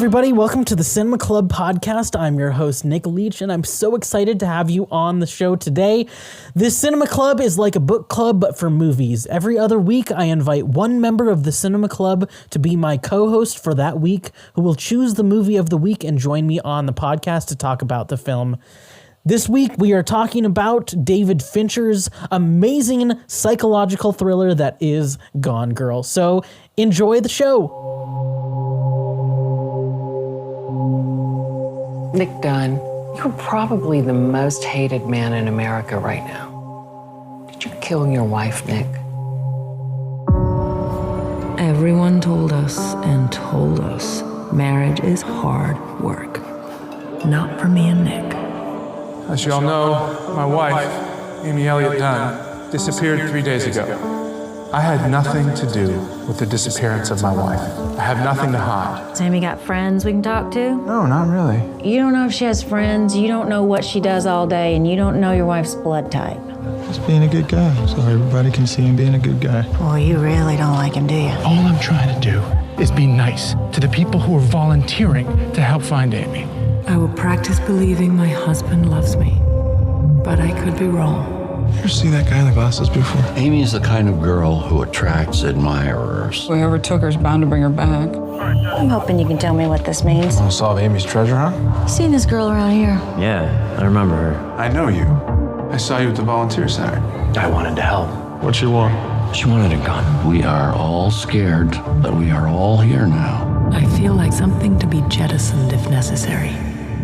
everybody. Welcome to the Cinema Club podcast. I'm your host, Nick Leach, and I'm so excited to have you on the show today. This Cinema Club is like a book club, but for movies. Every other week, I invite one member of the Cinema Club to be my co-host for that week, who will choose the movie of the week and join me on the podcast to talk about the film. This week, we are talking about David Fincher's amazing psychological thriller that is Gone Girl. So enjoy the show. Nick Dunn, you're probably the most hated man in America right now. Did you kill your wife, Nick? Everyone told us marriage is hard work. Not for me and Nick. As you all know, my wife, Amy Elliott Dunn, disappeared 3 days ago. I had nothing to do with the disappearance of my wife. I have nothing to hide. Amy got friends we can talk to? No, not really. You don't know if she has friends, you don't know what she does all day, and you don't know your wife's blood type. Just being a good guy, so everybody can see him being a good guy. Well, you really don't like him, do you? All I'm trying to do is be nice to the people who are volunteering to help find Amy. I will practice believing my husband loves me, but I could be wrong. You ever see that guy in the glasses before? Amy is the kind of girl who attracts admirers. Whoever took her is bound to bring her back. I'm hoping you can tell me what this means. Want to solve Amy's treasure hunt? You seen this girl around here? Yeah, I remember her. I know you. I saw you at the volunteer center. I wanted to help. What'd she want? She wanted a gun. We are all scared, but we are all here now. I feel like something to be jettisoned if necessary.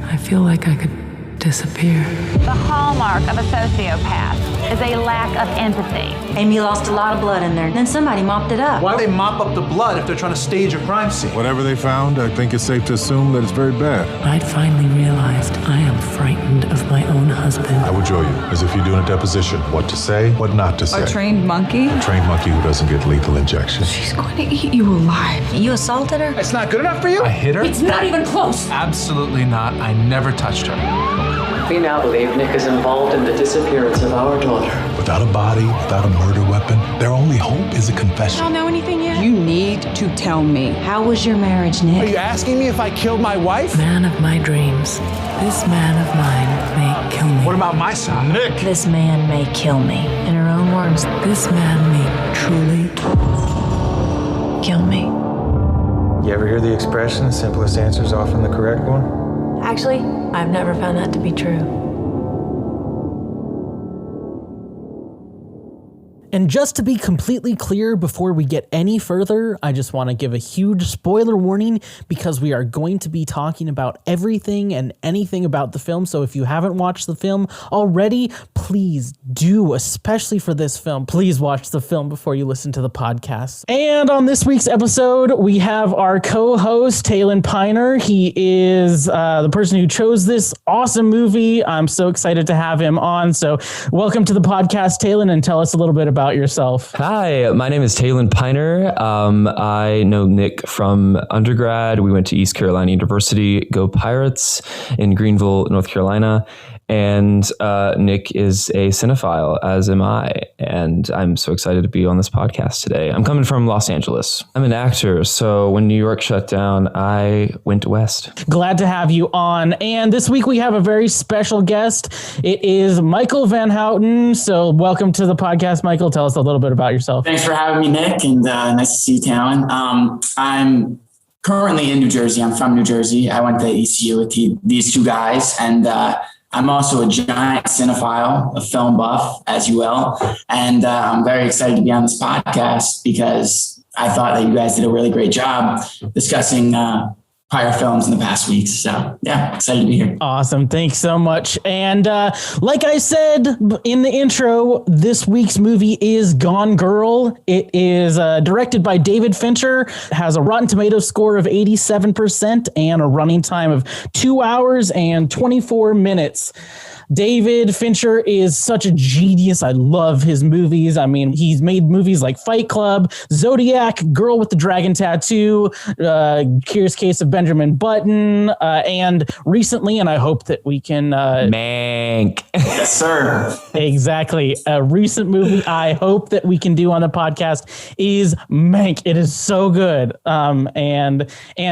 I feel like I could disappear. The hallmark of a sociopath is a lack of empathy. Amy lost a lot of blood in there, then somebody mopped it up. Why would they mop up the blood if they're trying to stage a crime scene? Whatever they found, I think it's safe to assume that it's very bad. I'd finally realized I am frightened of my own husband. I would show you, as if you're doing a deposition, what to say, what not to say. A trained monkey? A trained monkey who doesn't get lethal injection. She's going to eat you alive. You assaulted her? It's not good enough for you? I hit her? It's not even close! Absolutely not. I never touched her. We now believe Nick is involved in the disappearance of our daughter. Without a body, without a murder weapon, their only hope is a confession. I don't know anything yet. You need to tell me. How was your marriage, Nick? Are you asking me if I killed my wife? Man of my dreams, this man of mine may kill me. What about my son? Nick! This man may kill me. In her own words, This man may truly kill me. You ever hear the expression, simplest answer is often the correct one? Actually, I've never found that to be true. And just to be completely clear before we get any further, I just want to give a huge spoiler warning because we are going to be talking about everything and anything about the film. So if you haven't watched the film already, please do, especially for this film. Please watch the film before you listen to the podcast. And on this week's episode, we have our co-host, Talon Piner. He is the person who chose this awesome movie. I'm so excited to have him on. So welcome to the podcast, Talon, and tell us a little bit about yourself. Hi, my name is Talon Piner. I know Nick from undergrad. We went to East Carolina University, go Pirates, in Greenville, North Carolina. And Nick is a cinephile, as am I. And I'm so excited to be on this podcast today. I'm coming from Los Angeles. I'm an actor, so when New York shut down, I went west. Glad to have you on. And this week we have a very special guest. It is Michael Van Houten. So welcome to the podcast, Michael. Tell us a little bit about yourself. Thanks for having me, Nick, and nice to see you, Talon. I'm currently in New Jersey. I'm from New Jersey. I went to ECU with these two guys, and I'm also a giant cinephile, a film buff, as you will. And I'm very excited to be on this podcast because I thought that you guys did a really great job discussing prior films in the past weeks. So yeah, excited to be here. Awesome. Thanks so much. And like I said in the intro, this week's movie is Gone Girl. It is directed by David Fincher, has a Rotten Tomatoes score of 87% and a running time of 2 hours and 24 minutes. David Fincher is such a genius. I love his movies. I mean, he's made movies like Fight Club, Zodiac, Girl with the Dragon Tattoo, Curious Case of Benjamin Button, and recently, and I hope that we can... Mank. Yes, sir. Exactly. A recent movie I hope that we can do on the podcast is Mank. It is so good. And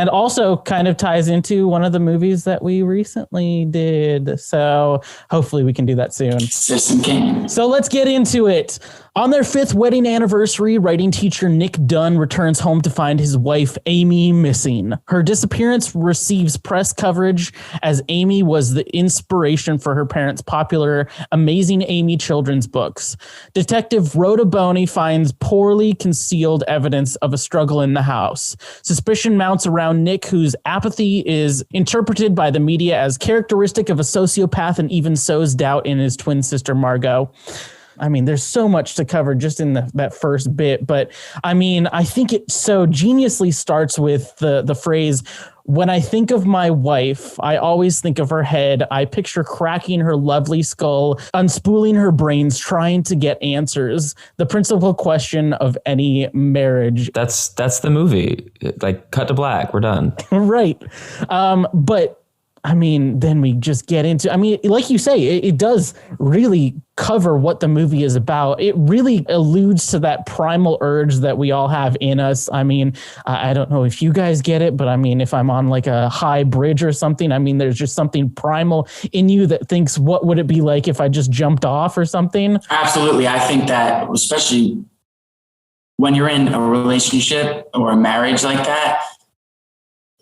also kind of ties into one of the movies that we recently did. So hopefully we can do that soon. Citizen Kane. So let's get into it. On their 5th wedding anniversary, writing teacher Nick Dunn returns home to find his wife, Amy, missing. Her disappearance receives press coverage as Amy was the inspiration for her parents' popular Amazing Amy children's books. Detective Rhoda Boney finds poorly concealed evidence of a struggle in the house. Suspicion mounts around Nick, whose apathy is interpreted by the media as characteristic of a sociopath and even sows doubt in his twin sister, Margot. I mean, there's so much to cover just in that first bit, but I mean, I think it so geniusly starts with the phrase, "When I think of my wife, I always think of her head. I picture cracking her lovely skull, unspooling her brains, trying to get answers. The principal question of any marriage." That's the movie. Like, cut to black. We're done. Right. But I mean, then we just get into, I mean, like you say, it does really cover what the movie is about. It really alludes to that primal urge that we all have in us. I mean, I don't know if you guys get it, but I mean, if I'm on like a high bridge or something, I mean, there's just something primal in you that thinks, what would it be like if I just jumped off or something? Absolutely. I think that, especially when you're in a relationship or a marriage like that,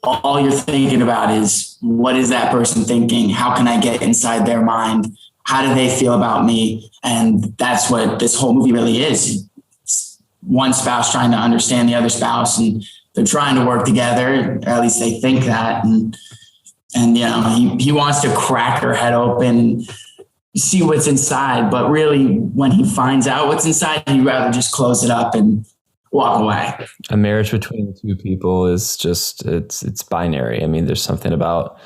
all you're thinking about is, what is that person thinking? How can I get inside their mind? How do they feel about me? And that's what this whole movie really is. It's one spouse trying to understand the other spouse, and they're trying to work together. At least they think that. And you know, he wants to crack her head open and see what's inside. But really, when he finds out what's inside, he'd rather just close it up and walk away. A marriage between two people is just, it's binary. I mean, there's something about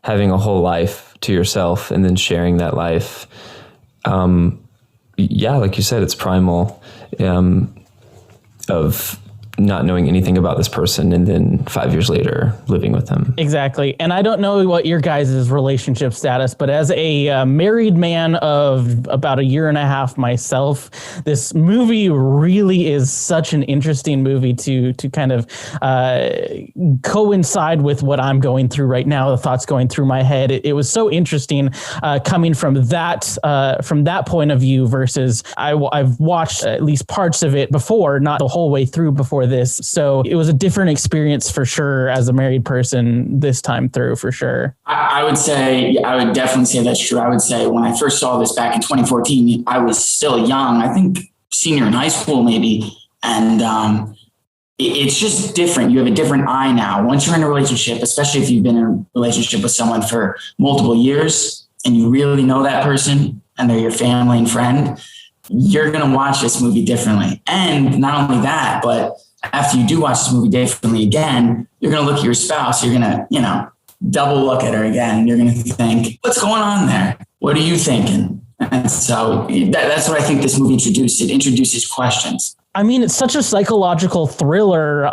having a whole life to yourself and then sharing that life. Yeah, like you said, it's primal, of not knowing anything about this person and then 5 years later living with them. Exactly. And I don't know what your guys' relationship status, but as a married man of about a year and a half myself, this movie really is such an interesting movie to kind of coincide with what I'm going through right now, the thoughts going through my head. It was so interesting coming from that point of view versus I've watched at least parts of it before, not the whole way through before this. So it was a different experience for sure as a married person this time through, for sure. I would definitely say that's true. I would say when I first saw this back in 2014, I was still young, I think senior in high school maybe. And it's just different. You have a different eye now. Once you're in a relationship, especially if you've been in a relationship with someone for multiple years and you really know that person and they're your family and friend, you're going to watch this movie differently. And not only that, but after you do watch this movie differently again, you're going to look at your spouse. You're going to, double look at her again. You're going to think, what's going on there? What are you thinking? And so that's what I think this movie introduced. It introduces questions. I mean, it's such a psychological thriller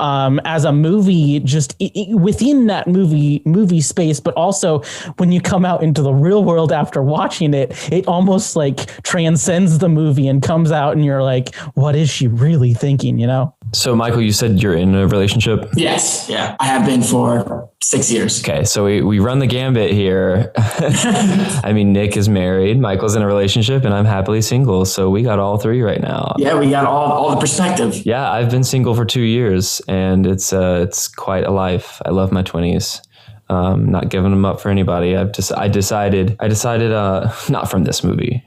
as a movie, just within that movie space. But also when you come out into the real world after watching it, it almost like transcends the movie and comes out and you're like, what is she really thinking, So, Michael, you said you're in a relationship? Yes. Yeah. I have been for 6 years. Okay. So we run the gambit here. I mean, Nick is married, Michael's in a relationship, and I'm happily single. So we got all three right now. Yeah. We got all the perspective. Yeah. I've been single for 2 years and it's quite a life. I love my 20s. Not giving them up for anybody. I decided not from this movie,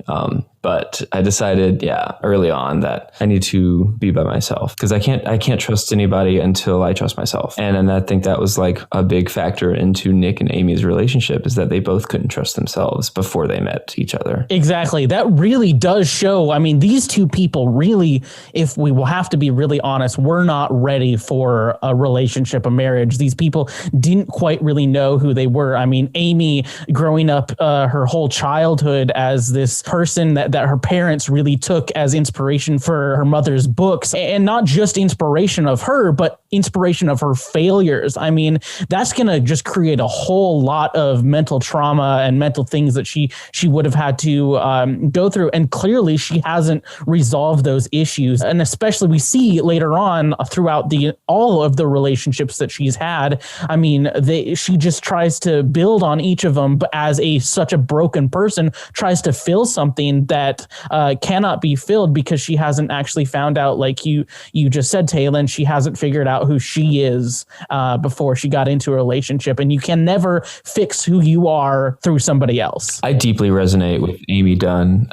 But I decided, early on that I need to be by myself because I can't trust anybody until I trust myself. And I think that was like a big factor into Nick and Amy's relationship, is that they both couldn't trust themselves before they met each other. Exactly. That really does show. I mean, these two people really, if we will have to be really honest, were not ready for a relationship, a marriage. These people didn't quite really know who they were. I mean, Amy growing up her whole childhood as this person that her parents really took as inspiration for her mother's books, and not just inspiration of her, but inspiration of her failures. I mean, that's going to just create a whole lot of mental trauma and mental things that she would have had to go through. And clearly she hasn't resolved those issues. And especially we see later on throughout all of the relationships that she's had. I mean, she just tries to build on each of them, but as such a broken person tries to fill something that cannot be filled because she hasn't actually found out, like you just said, Taylin, she hasn't figured out who she is before she got into a relationship. And you can never fix who you are through somebody else. I deeply resonate with Amy Dunn.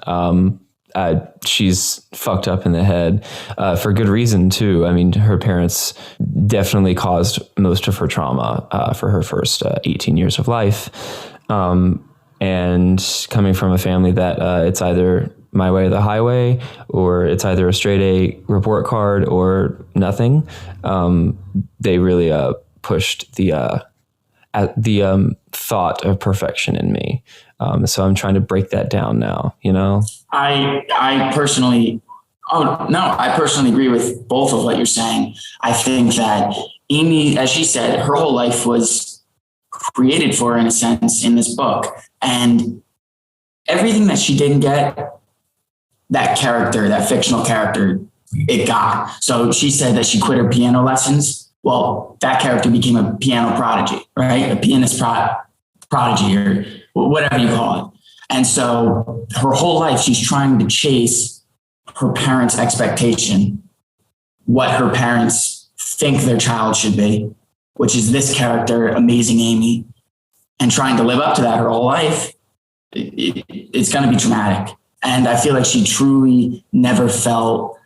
She's fucked up in the head for good reason too. I mean, her parents definitely caused most of her trauma for her first 18 years of life. And coming from a family that it's either my way or the highway, or it's either a straight A report card or nothing, they really pushed the thought of perfection in me. So I'm trying to break that down now, you know? I personally agree with both of what you're saying. I think that Amy, as she said, her whole life was created for her in a sense in this book. And everything that she didn't get, that character, that fictional character, it got. So she said that she quit her piano lessons. Well, that character became a piano prodigy, right? A pianist prodigy, or whatever you call it. And so her whole life, she's trying to chase her parents' expectation, what her parents think their child should be, which is this character, Amazing Amy, and trying to live up to that her whole life. It's going to be traumatic. And I feel like she truly never felt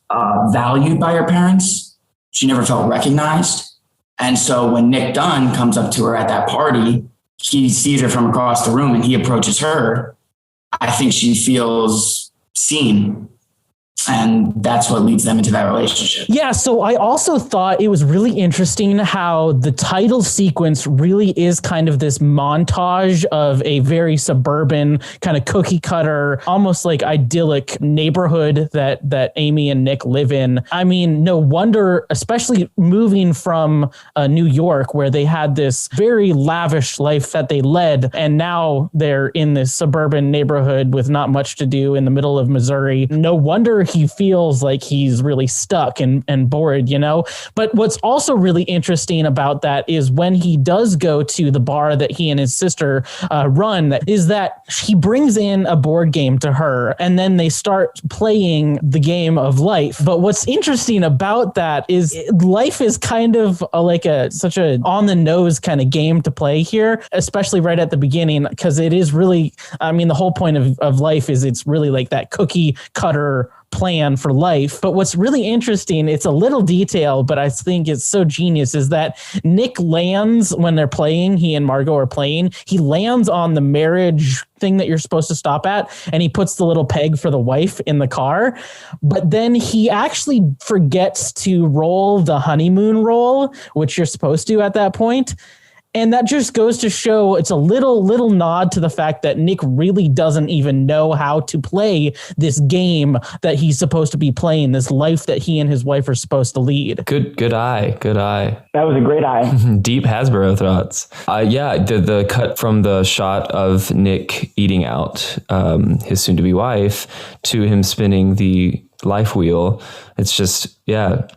valued by her parents. She never felt recognized. And so when Nick Dunn comes up to her at that party, he sees her from across the room and he approaches her. I think she feels seen. And that's what leads them into that relationship. Yeah, so I also thought it was really interesting how the title sequence really is kind of this montage of a very suburban, kind of cookie cutter, almost like idyllic neighborhood that Amy and Nick live in. I mean, no wonder, especially moving from New York, where they had this very lavish life that they led, and now they're in this suburban neighborhood with not much to do in the middle of Missouri. No wonder he feels like he's really stuck and bored, you know? But what's also really interesting about that is when he does go to the bar that he and his sister run, is that he brings in a board game to her and then they start playing the game of life. But what's interesting about that is life is kind of such a on the nose kind of game to play here, especially right at the beginning, because it is really, I mean, the whole point of life is it's really like that cookie cutter plan for life. But what's really interesting, it's a little detail, but I think it's so genius, is that Nick lands when they're playing, he and Margot are playing, he lands on the marriage thing that you're supposed to stop at, and he puts the little peg for the wife in the car. But then he actually forgets to roll the honeymoon roll, which you're supposed to at that point. And that just goes to show it's a little nod to the fact that Nick really doesn't even know how to play this game that he's supposed to be playing, this life that he and his wife are supposed to lead. Good eye. That was a great eye. Deep Hasbro thoughts. The cut from the shot of Nick eating out his soon-to-be wife to him spinning the life wheel. It's just, I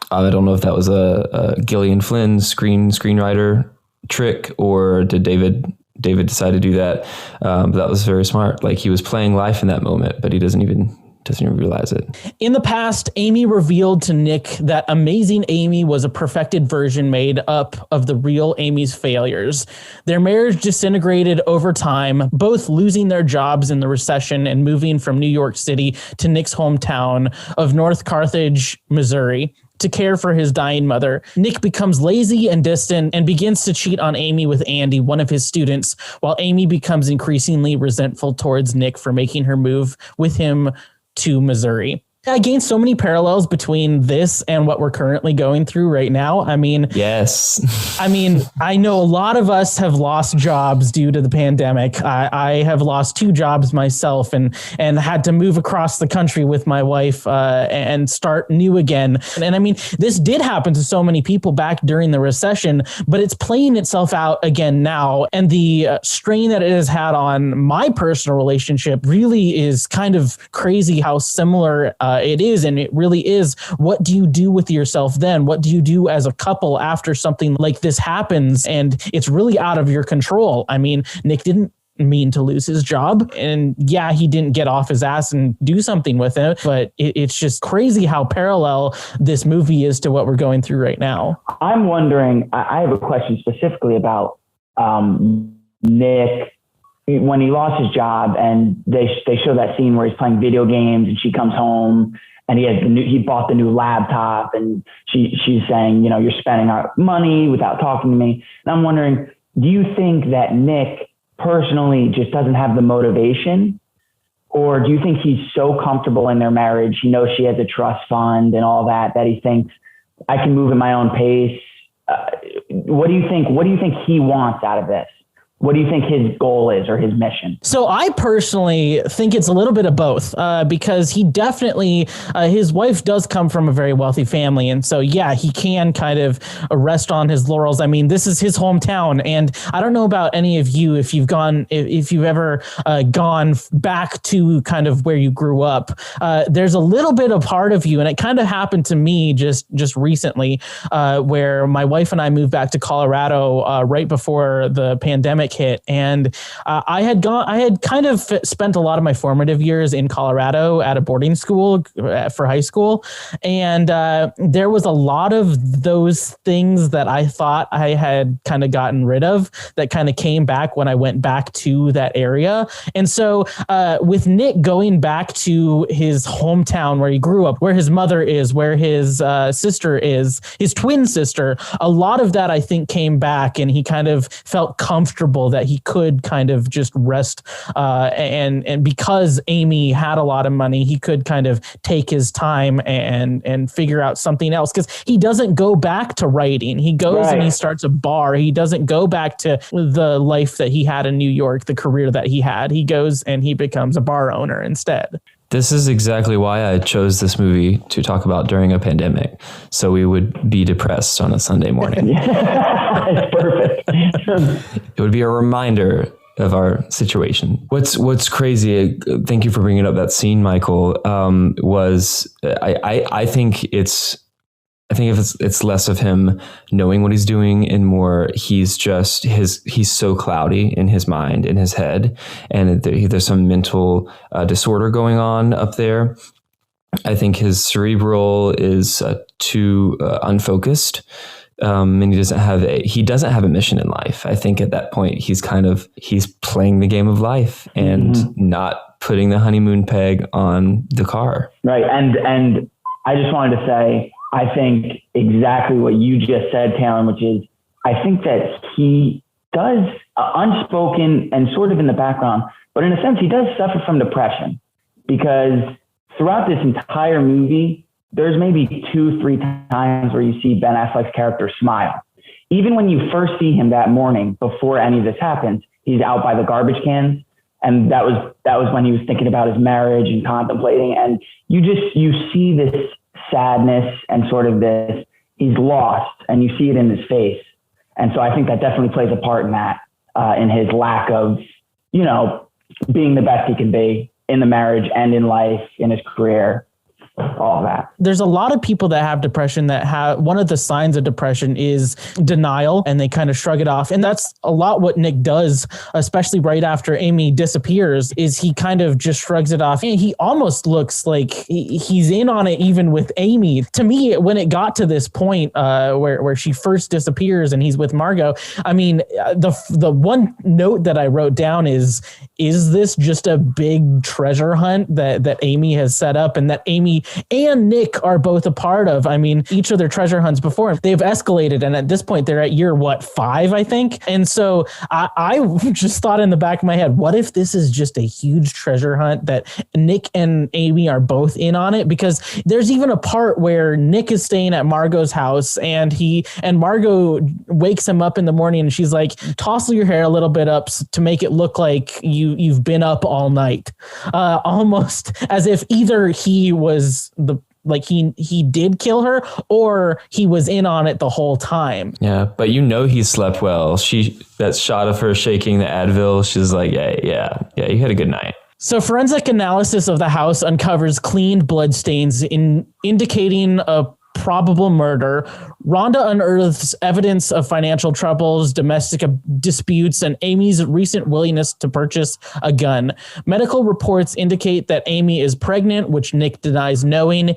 don't know if that was a Gillian Flynn screenwriter trick, or did David decide to do that? But that was very smart. Like, he was playing life in that moment, but he doesn't even doesn't even realize it. In the past, Amy revealed to Nick that Amazing Amy was a perfected version made up of the real Amy's failures. Their marriage disintegrated over time, both losing their jobs in the recession and moving from New York City to Nick's hometown of North Carthage, Missouri, to care for his dying mother. Nick becomes lazy and distant and begins to cheat on Amy with Andy, one of his students, while Amy becomes increasingly resentful towards Nick for making her move with him to Missouri. I gained so many parallels between this and what we're currently going through right now. I mean, yes. I know a lot of us have lost jobs due to the pandemic. I have lost 2 jobs myself and had to move across the country with my wife and start new again. And I mean, this did happen to so many people back during the recession, but it's playing itself out again now. And the strain that it has had on my personal relationship really is kind of crazy how similar it is. And it really is. What do you do with yourself then? What do you do as a couple after something like this happens? And it's really out of your control. I mean, Nick didn't mean to lose his job. And yeah, he didn't get off his ass and do something with it. But it's just crazy how parallel this movie is to what we're going through right now. I'm wondering, I have a question specifically about Nick. When he lost his job and they show that scene where he's playing video games and she comes home and he bought the new laptop and she's saying, you're spending our money without talking to me. And I'm wondering, do you think that Nick personally just doesn't have the motivation, or do you think he's so comfortable in their marriage? He knows she has a trust fund and all that he thinks, I can move at my own pace. What do you think he wants out of this? What do you think his goal is or his mission? So I personally think it's a little bit of both because he definitely, his wife does come from a very wealthy family. And so, yeah, he can kind of rest on his laurels. I mean, this is his hometown. And I don't know about any of you, if you've ever gone back to kind of where you grew up, there's a little bit of part of you. And it kind of happened to me just recently where my wife and I moved back to Colorado right before the pandemic hit. And I had kind of spent a lot of my formative years in Colorado at a boarding school for high school. And there was a lot of those things that I thought I had kind of gotten rid of that kind of came back when I went back to that area. And so with Nick going back to his hometown where he grew up, where his mother is, where his sister is, his twin sister, a lot of that I think came back, and he kind of felt comfortable that he could kind of just rest and because Amy had a lot of money, he could kind of take his time and figure out something else, because he doesn't go back to writing. He goes and he starts a bar. He doesn't go back to the life that he had in New York, the career that he had. He goes and he becomes a bar owner instead. This is exactly why I chose this movie to talk about during a pandemic, so we would be depressed on a Sunday morning. It's perfect. It would be a reminder of our situation. What's crazy, thank you for bringing up that scene, Michael, was I think it's less of him knowing what he's doing and more he's so cloudy in his mind, in his head, and there's some mental disorder going on up there. I think his cerebral is too unfocused. And he doesn't have a mission in life. I think at that point he's playing the game of life and not putting the honeymoon peg on the car. Right. And I just wanted to say, I think exactly what you just said, Talon, which is, I think that he does unspoken and sort of in the background, but in a sense, he does suffer from depression, because throughout this entire movie, there's maybe 2-3 times where you see Ben Affleck's character smile. Even when you first see him that morning, before any of this happens, he's out by the garbage cans. And that was when he was thinking about his marriage and contemplating. And you see this sadness and sort of this, he's lost, and you see it in his face. And so I think that definitely plays a part in that, in his lack of, being the best he can be in the marriage and in life, in his career. all of that. There's a lot of people that have depression that have, one of the signs of depression is denial, and they kind of shrug it off. And that's a lot what Nick does, especially right after Amy disappears, is he kind of just shrugs it off. And he almost looks like he's in on it even with Amy. To me, when it got to this point where she first disappears and he's with Margot, I mean, the one note that I wrote down is this just a big treasure hunt that Amy has set up and that Amy and Nick are both a part of? I mean, each of their treasure hunts before, they've escalated. And at this point, they're at year, 5, I think. And so I just thought in the back of my head, what if this is just a huge treasure hunt that Nick and Amy are both in on it? Because there's even a part where Nick is staying at Margot's house and Margot wakes him up in the morning and she's like, tousle your hair a little bit up to make it look like you've been up all night. Almost as if either he was he did kill her or he was in on it the whole time. Yeah, but he slept well. That shot of her shaking the Advil, she's like, yeah, you had a good night. So forensic analysis of the house uncovers cleaned bloodstains indicating a probable murder. Rhonda unearths evidence of financial troubles, domestic disputes, and Amy's recent willingness to purchase a gun. Medical reports indicate that Amy is pregnant, which Nick denies knowing.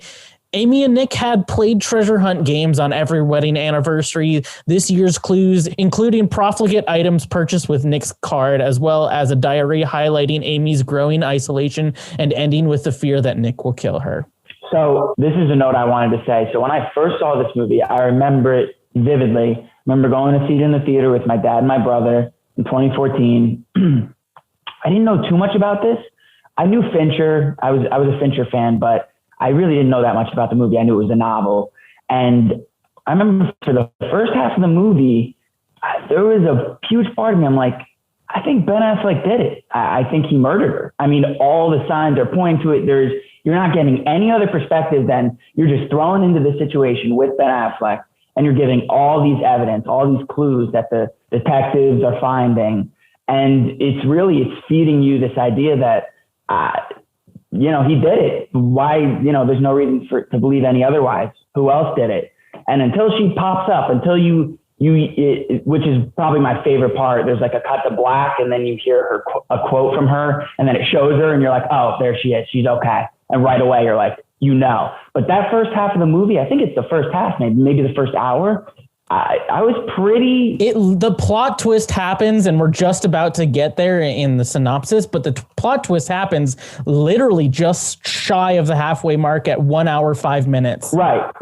Amy and Nick had played treasure hunt games on every wedding anniversary. This year's clues, including profligate items purchased with Nick's card, as well as a diary highlighting Amy's growing isolation and ending with the fear that Nick will kill her. So this is a note I wanted to say. So when I first saw this movie, I remember it vividly. I remember going to see it in the theater with my dad and my brother in 2014. I didn't know too much about this. I knew Fincher. I was a Fincher fan, but I really didn't know that much about the movie. I knew it was a novel. And I remember for the first half of the movie, there was a huge part of me. I'm like, I think Ben Affleck did it. I think he murdered her. I mean, all the signs are pointing to it. You're not getting any other perspective than you're just thrown into the situation with Ben Affleck and you're giving all these evidence, all these clues that the detectives are finding. And it's feeding you this idea that, he did it. Why, there's no reason to believe any otherwise. Who else did it? And until she pops up, until which is probably my favorite part. There's like a cut to black and then you hear a quote from her and then it shows her and you're like, oh, there she is. She's okay. And right away you're like, but that first half of the movie, I think it's the first half, maybe the first hour. I was the plot twist happens and we're just about to get there in the synopsis, but the plot twist happens literally just shy of the halfway mark at 1 hour, 5 minutes. Right.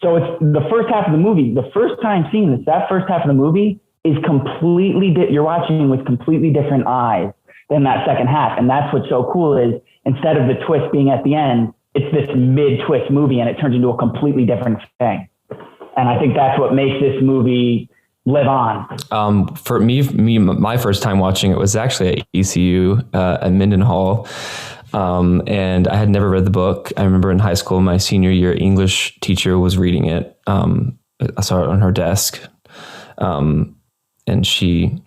So it's the first half of the movie. The first time seeing this, that first half of the movie is completely, you're watching with completely different eyes than that second half. And that's what's so cool is instead of the twist being at the end, it's this mid-twist movie and it turns into a completely different thing. And I think that's what makes this movie live on. For me, my first time watching it was actually at ECU at Mendenhall. And I had never read the book. I remember in high school, my senior year English teacher was reading it. I saw it on her desk. And she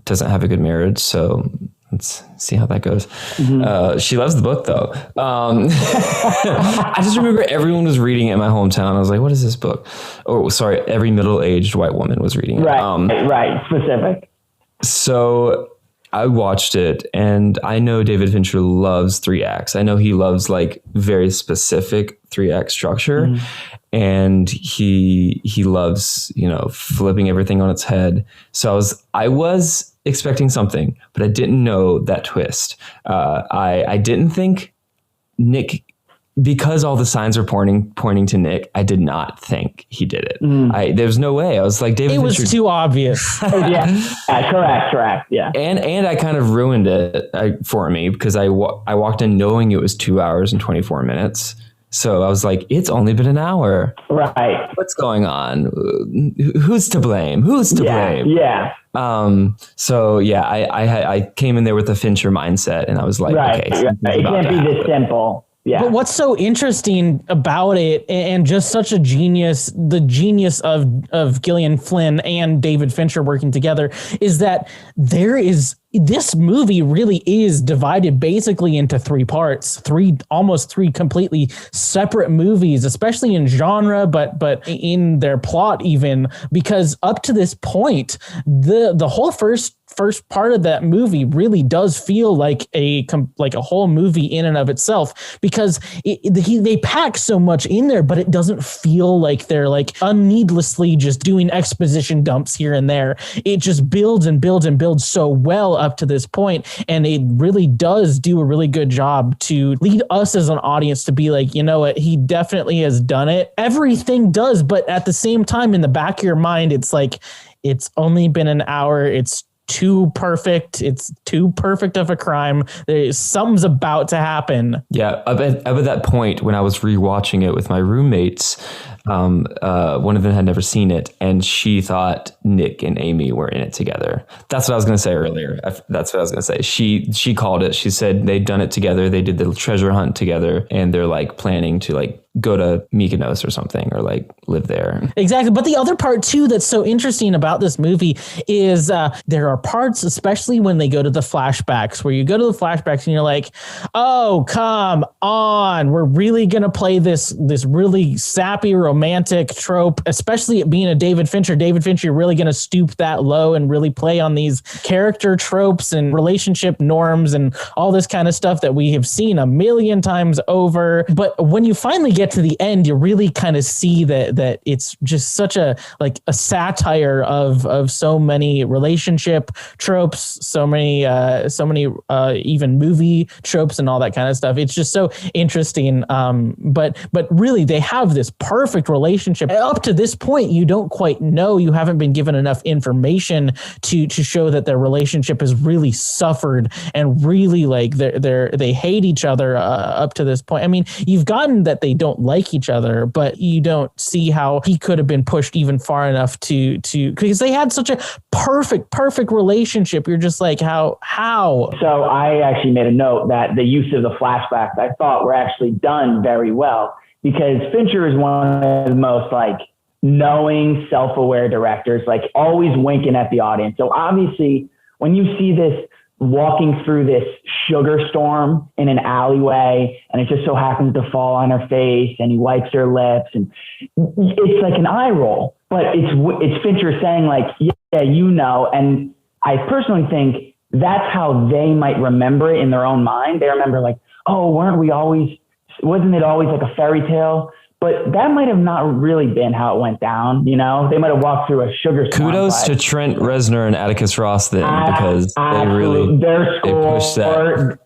doesn't have a good marriage. So let's see how that goes. Mm-hmm. She loves the book though. I just remember everyone was reading it in my hometown. I was like, what is this book? Oh, sorry. Every middle-aged white woman was reading it. Right. Specific. So I watched it and I know David Fincher loves 3 acts. I know he loves like very specific 3-act structure. Mm-hmm. And he loves, flipping everything on its head. So I was expecting something, but I didn't know that twist. I didn't think Nick, because all the signs are pointing to Nick, I did not think he did it. There's no way. I was like, David Fincher. It was too obvious. Correct. Yeah. And I kind of ruined it for me because I walked in knowing it was 2 hours and 24 minutes. So I was like, it's only been an hour. Right. What's going on? Who's to blame? Yeah. So yeah, I came in there with a Fincher mindset and I was like, okay. It can't be this simple. Yeah. But what's so interesting about it and just such the genius of Gillian Flynn and David Fincher working together is that there is this movie really is divided basically into three parts, almost three completely separate movies, especially in genre, but in their plot even, because up to this point, the whole first part of that movie really does feel like a whole movie in and of itself, because they pack so much in there, but it doesn't feel like they're like unneedlessly just doing exposition dumps here and there. It just builds and builds and builds so well up to this point, and it really does do a really good job to lead us as an audience to be like, you know what, he definitely has done it. Everything does, but at the same time, in the back of your mind, it's like, it's only been an hour. It's too perfect. It's too perfect of a crime. Something's about to happen. Yeah, up at that point when I was rewatching it with my roommates, one of them had never seen it, and she thought Nick and Amy were in it together. That's what I was going to say earlier. That's what I was going to say. She called it. She said they'd done it together. They did the treasure hunt together, and they're like planning to like go to Mykonos or something, or like live there. Exactly. But the other part too that's so interesting about this movie is there are parts, especially when they go to the flashbacks, where you go to the flashbacks and you're like, oh, come on, we're really going to play this really sappy romantic trope, especially it being a David Fincher. David Fincher, you're really going to stoop that low and really play on these character tropes and relationship norms and all this kind of stuff that we have seen a million times over. But when you finally get to the end, you really kind of see that it's just such a satire of so many relationship tropes, so many even movie tropes and all that kind of stuff. It's just so interesting. But really, they have this perfect relationship. Up to this point, you don't quite know. You haven't been given enough information to show that their relationship has really suffered and really like they hate each other up to this point. I mean, you've gotten that they don't like each other, but you don't see how he could have been pushed even far enough to because they had such a perfect relationship. You're just like, how? So I actually made a note that the use of the flashbacks I thought were actually done very well, because Fincher is one of the most like knowing, self-aware directors, like always winking at the audience. So obviously when you see this walking through this sugar storm in an alleyway, and it just so happens to fall on her face, and he wipes her lips, and it's like an eye roll, but it's Fincher saying like, yeah, you know. And I personally think that's how they might remember it in their own mind. They remember like, oh, wasn't it always like a fairy tale? But that might have not really been how it went down. You know, they might have walked through a sugar storm. Kudos to Trent Reznor and Atticus Ross then, because they pushed that.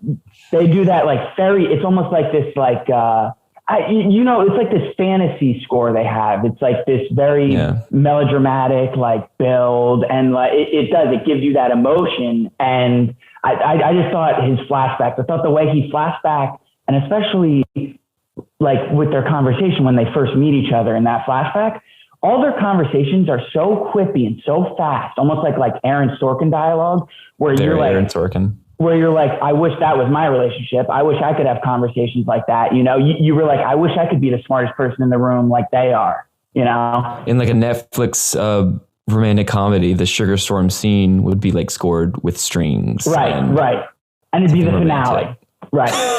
They do that like it's almost like this, like, it's like this fantasy score they have. It's like this very melodramatic, like build, and like it gives you that emotion. And I just thought his flashbacks, I thought the way he flashed back, and especially like with their conversation when they first meet each other in that flashback, all their conversations are so quippy and so fast, almost like Aaron Sorkin dialogue, where you're like, Aaron Sorkin. Where you're like, I wish that was my relationship. I wish I could have conversations like that. You know, you were like, I wish I could be the smartest person in the room like they are, you know? In like a Netflix romantic comedy, the sugar storm scene would be like scored with strings. Right. And it'd be the finale. Right.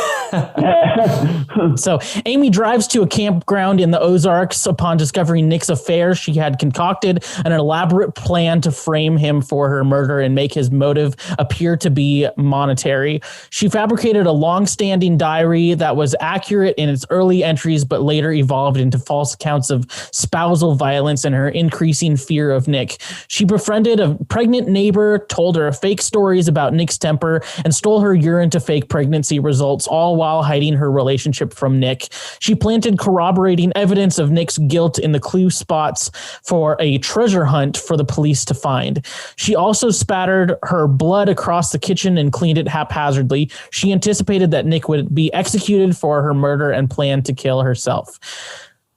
So Amy drives to a campground in the Ozarks upon discovering Nick's affair. She had concocted an elaborate plan to frame him for her murder and make his motive appear to be monetary. She fabricated a long-standing diary that was accurate in its early entries, but later evolved into false accounts of spousal violence and her increasing fear of Nick. She befriended a pregnant neighbor, told her fake stories about Nick's temper, and stole her urine to fake pregnancy results, all while hiding her relationship from Nick. She planted corroborating evidence of Nick's guilt in the clue spots for a treasure hunt for the police to find. She also spattered her blood across the kitchen and cleaned it haphazardly. She anticipated that Nick would be executed for her murder and planned to kill herself.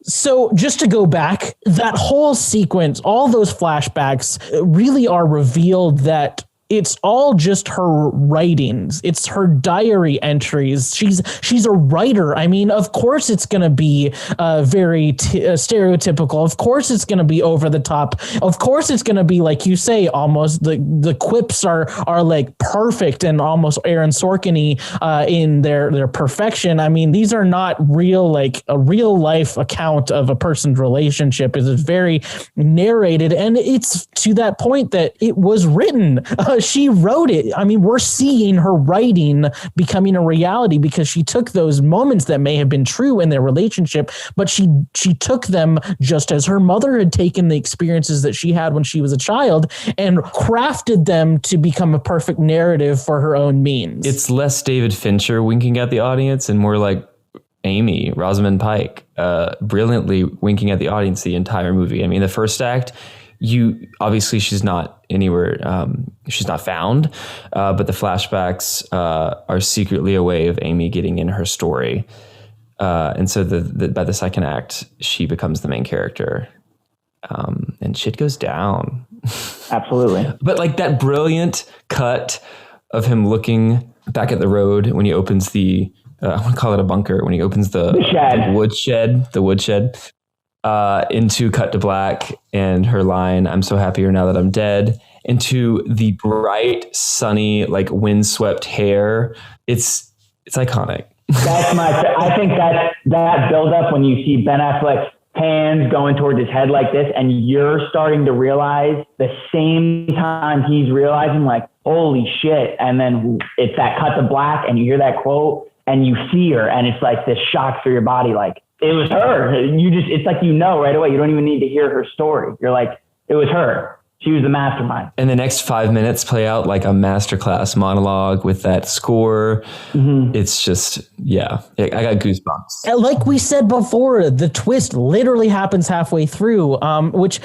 So just to go back, that whole sequence, all those flashbacks really are revealed that it's all just her writings. It's her diary entries. She's a writer. I mean, of course it's going to be very stereotypical. Of course it's going to be over the top. Of course it's going to be, like you say, almost the quips are like perfect and almost Aaron Sorkin-y in their perfection. I mean, these are not real, like a real life account of a person's relationship. It's very narrated, and it's to that point that it was written. She wrote it. I mean, we're seeing her writing becoming a reality because she took those moments that may have been true in their relationship, but she took them just as her mother had taken the experiences that she had when she was a child and crafted them to become a perfect narrative for her own means. It's less David Fincher winking at the audience and more like Amy, Rosamund Pike, brilliantly winking at the audience the entire movie. I mean, the first act, obviously she's not anywhere, she's not found, but the flashbacks are secretly a way of Amy getting in her story. And so by the second act, she becomes the main character. And shit goes down. Absolutely. But like that brilliant cut of him looking back at the road when he opens the, I want to call it a bunker, when he opens the woodshed, into cut to black and her line, "I'm so happier now that I'm dead," into the bright, sunny, like windswept hair. It's iconic. I think that build up when you see Ben Affleck's hands going towards his head like this, and you're starting to realize the same time he's realizing, like, holy shit. And then it's that cut to black and you hear that quote and you see her, and it's like this shock through your body. Like, it was her. It's like, right away. You don't even need to hear her story. You're like, it was her. She was the mastermind. And the next 5 minutes play out like a masterclass monologue with that score. Mm-hmm. It's just, I got goosebumps. Like we said before, the twist literally happens halfway through, which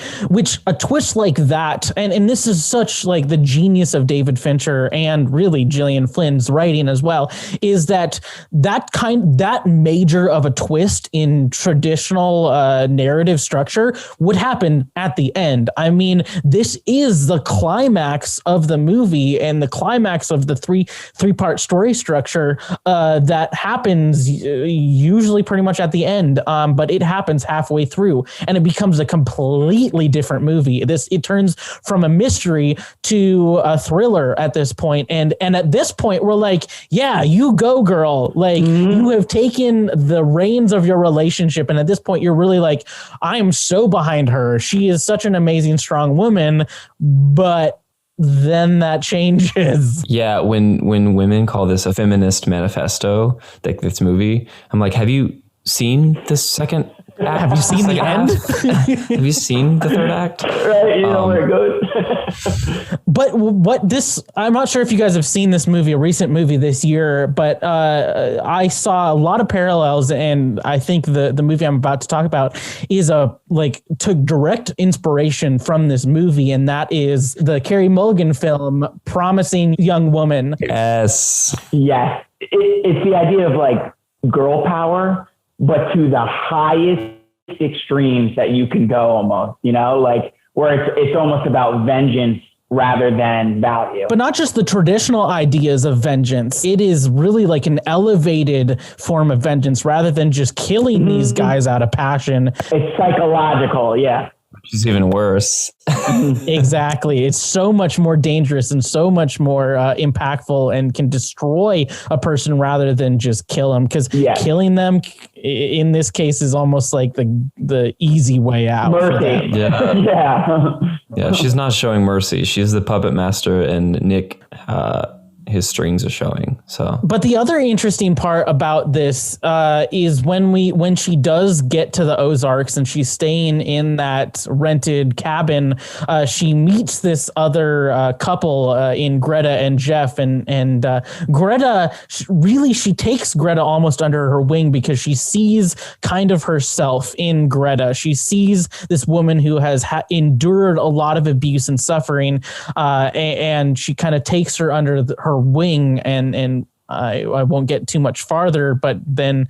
a twist like that, and this is such like the genius of David Fincher and really Gillian Flynn's writing as well, is that major of a twist in traditional narrative structure would happen at the end. I mean, this is the climax of the movie and the climax of the three-part story structure that happens usually pretty much at the end, but it happens halfway through and it becomes a completely different movie. It turns from a mystery to a thriller at this point, and at this point we're like, yeah, you go, girl. Like, you have taken the reins of your relationship, and at this point you're really like, I am so behind her. She is such an amazing, strong woman. But then that changes. Yeah, when women call this a feminist manifesto, like this movie, I'm like, have you seen the second act? Have you seen the end? Have you seen the third act? Right, you know where it goes. But I'm not sure if you guys have seen this movie, a recent movie this year, but I saw a lot of parallels, and I think the movie I'm about to talk about took direct inspiration from this movie, and that is the Carey Mulligan film Promising Young Woman. Yes. Yes. It's the idea of like girl power, but to the highest extremes that you can go almost, like where it's almost about vengeance rather than value. But not just the traditional ideas of vengeance. It is really like an elevated form of vengeance rather than just killing these guys out of passion. It's psychological, yeah. Which is even worse. Exactly. It's so much more dangerous and so much more impactful and can destroy a person rather than just kill them. Because killing them in this case is almost like the easy way out. Mercy. Yeah. Yeah. She's not showing mercy. She's the puppet master, and Nick, his strings are showing. So, but the other interesting part about this is when she does get to the Ozarks and she's staying in that rented cabin, she meets this other couple in Greta and Jeff, and Greta she takes Greta almost under her wing because she sees kind of herself in Greta. She sees this woman who has endured a lot of abuse and suffering, and she kind of takes her under her wing, and I won't get too much farther, but then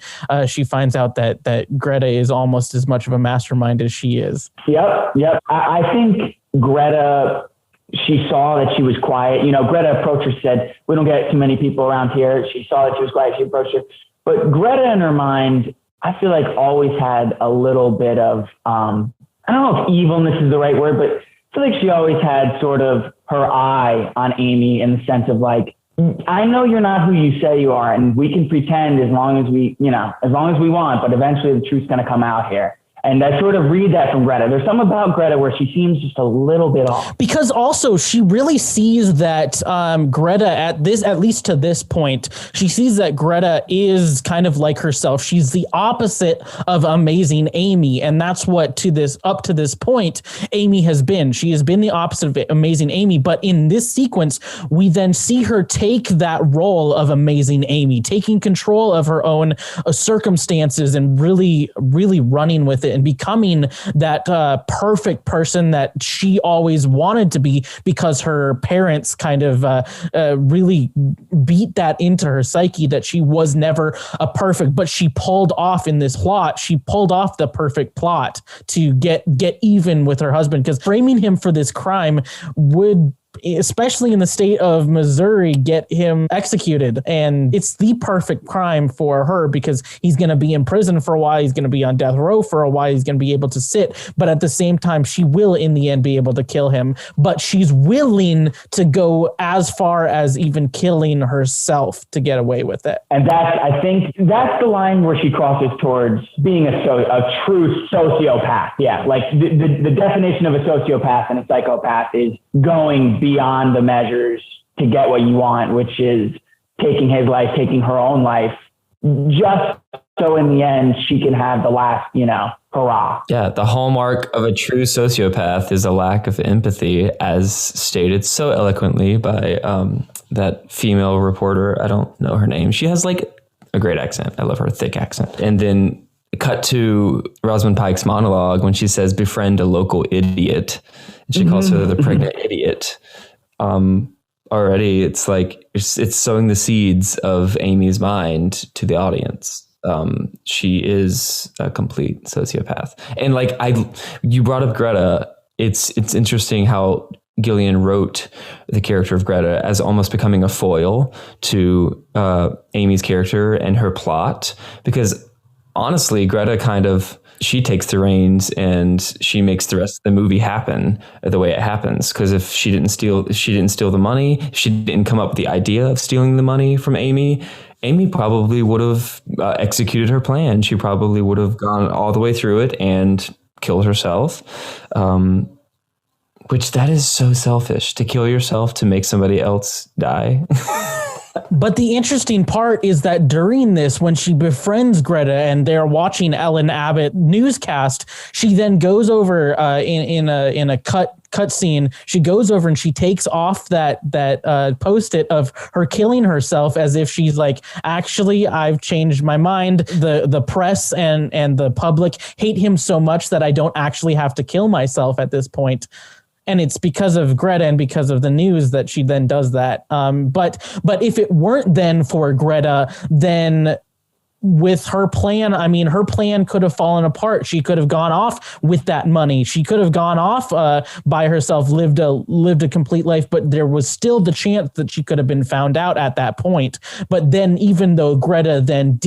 she finds out that Greta is almost as much of a mastermind as she is. Yep. I think Greta she saw that she was quiet. You know, Greta approached her, said, we don't get too many people around here. She saw that she was quiet. She approached her. But Greta in her mind, I feel like always had a little bit of, I don't know if evilness is the right word, but I feel like she always had sort of her eye on Amy in the sense of like, I know you're not who you say you are, and we can pretend as long as we want, but eventually the truth's going to come out here. And I sort of read that from Greta. There's something about Greta where she seems just a little bit off. Because also she really sees that Greta at least to this point, she sees that Greta is kind of like herself. She's the opposite of Amazing Amy. And that's what up to this point, Amy has been. She has been the opposite of Amazing Amy. But in this sequence, we then see her take that role of Amazing Amy, taking control of her own circumstances and really, really running with it and becoming that perfect person that she always wanted to be, because her parents kind of really beat that into her psyche that she was never a perfect, but she pulled off in this plot. She pulled off the perfect plot to get even with her husband, because framing him for this crime would, especially in the state of Missouri, get him executed. And it's the perfect crime for her because he's going to be in prison for a while. He's going to be on death row for a while. He's going to be able to sit. But at the same time, she will in the end be able to kill him. But she's willing to go as far as even killing herself to get away with it. And I think that's the line where she crosses towards being a true sociopath. Yeah, like the definition of a sociopath and a psychopath is going beyond the measures to get what you want, which is taking his life, taking her own life, just so in the end she can have the last, hurrah. Yeah, the hallmark of a true sociopath is a lack of empathy, as stated so eloquently by that female reporter. I don't know her name. She has like a great accent. I love her thick accent. And then cut to Rosamund Pike's monologue when she says, befriend a local idiot. And she calls her the pregnant idiot. Already it's like, it's sowing the seeds of Amy's mind to the audience. She is a complete sociopath. And like you brought up Greta. It's interesting how Gillian wrote the character of Greta as almost becoming a foil to Amy's character and her plot, because honestly, Greta she takes the reins and she makes the rest of the movie happen the way it happens. Because if she didn't steal the money, she didn't come up with the idea of stealing the money from Amy probably would have executed her plan. She probably would have gone all the way through it and killed herself. Which that is so selfish, to kill yourself to make somebody else die. But the interesting part is that during this, when she befriends Greta and they're watching Ellen Abbott newscast, she then goes over in a cut scene. She goes over and she takes off that Post-it of her killing herself, as if she's like, actually, I've changed my mind. The press and the public hate him so much that I don't actually have to kill myself at this point. And it's because of Greta and because of the news that she then does that. But if it weren't then for Greta, then with her plan, her plan could have fallen apart. She could have gone off with that money. She could have gone off by herself, lived a complete life, but there was still the chance that she could have been found out at that point. But then even though Greta then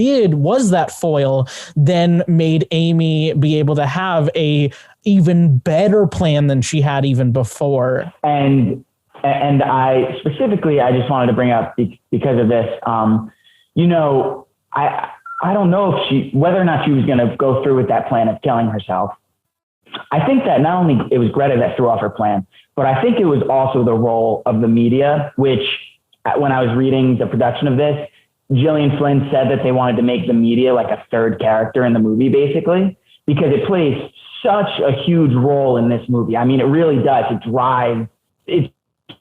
was that foil, then made Amy be able to have a even better plan than she had even before. And I specifically, I just wanted to bring up because of this, I don't know whether or not she was going to go through with that plan of killing herself. I think that not only it was Greta that threw off her plan, but I think it was also the role of the media, which when I was reading the production of this, Gillian Flynn said that they wanted to make the media like a third character in the movie, basically, because it plays such a huge role in this movie. It really does. It drives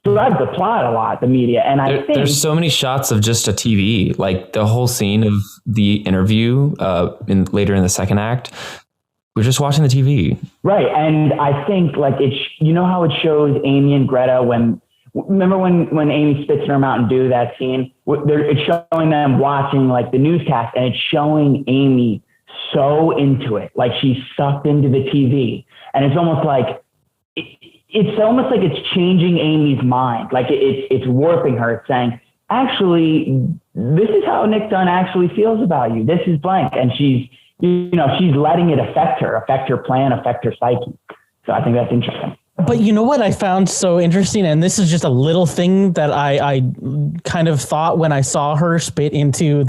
the plot a lot, the media. And I think there's so many shots of just a TV, like the whole scene of the interview later in the second act. We're just watching the TV. Right. And I think like how it shows Amy and Greta remember when Amy spits in her Mountain Dew, that scene, it's showing them watching like the newscast, and it's showing Amy so into it, like she's sucked into the TV. And it's almost like it's almost like it's changing Amy's mind. Like it's warping her. It's saying, actually, this is how Nick Dunn actually feels about you. This is blank. And she's letting it affect her plan, affect her psyche. So I think that's interesting. But you know what I found so interesting, and this is just a little thing that I kind of thought when I saw her spit into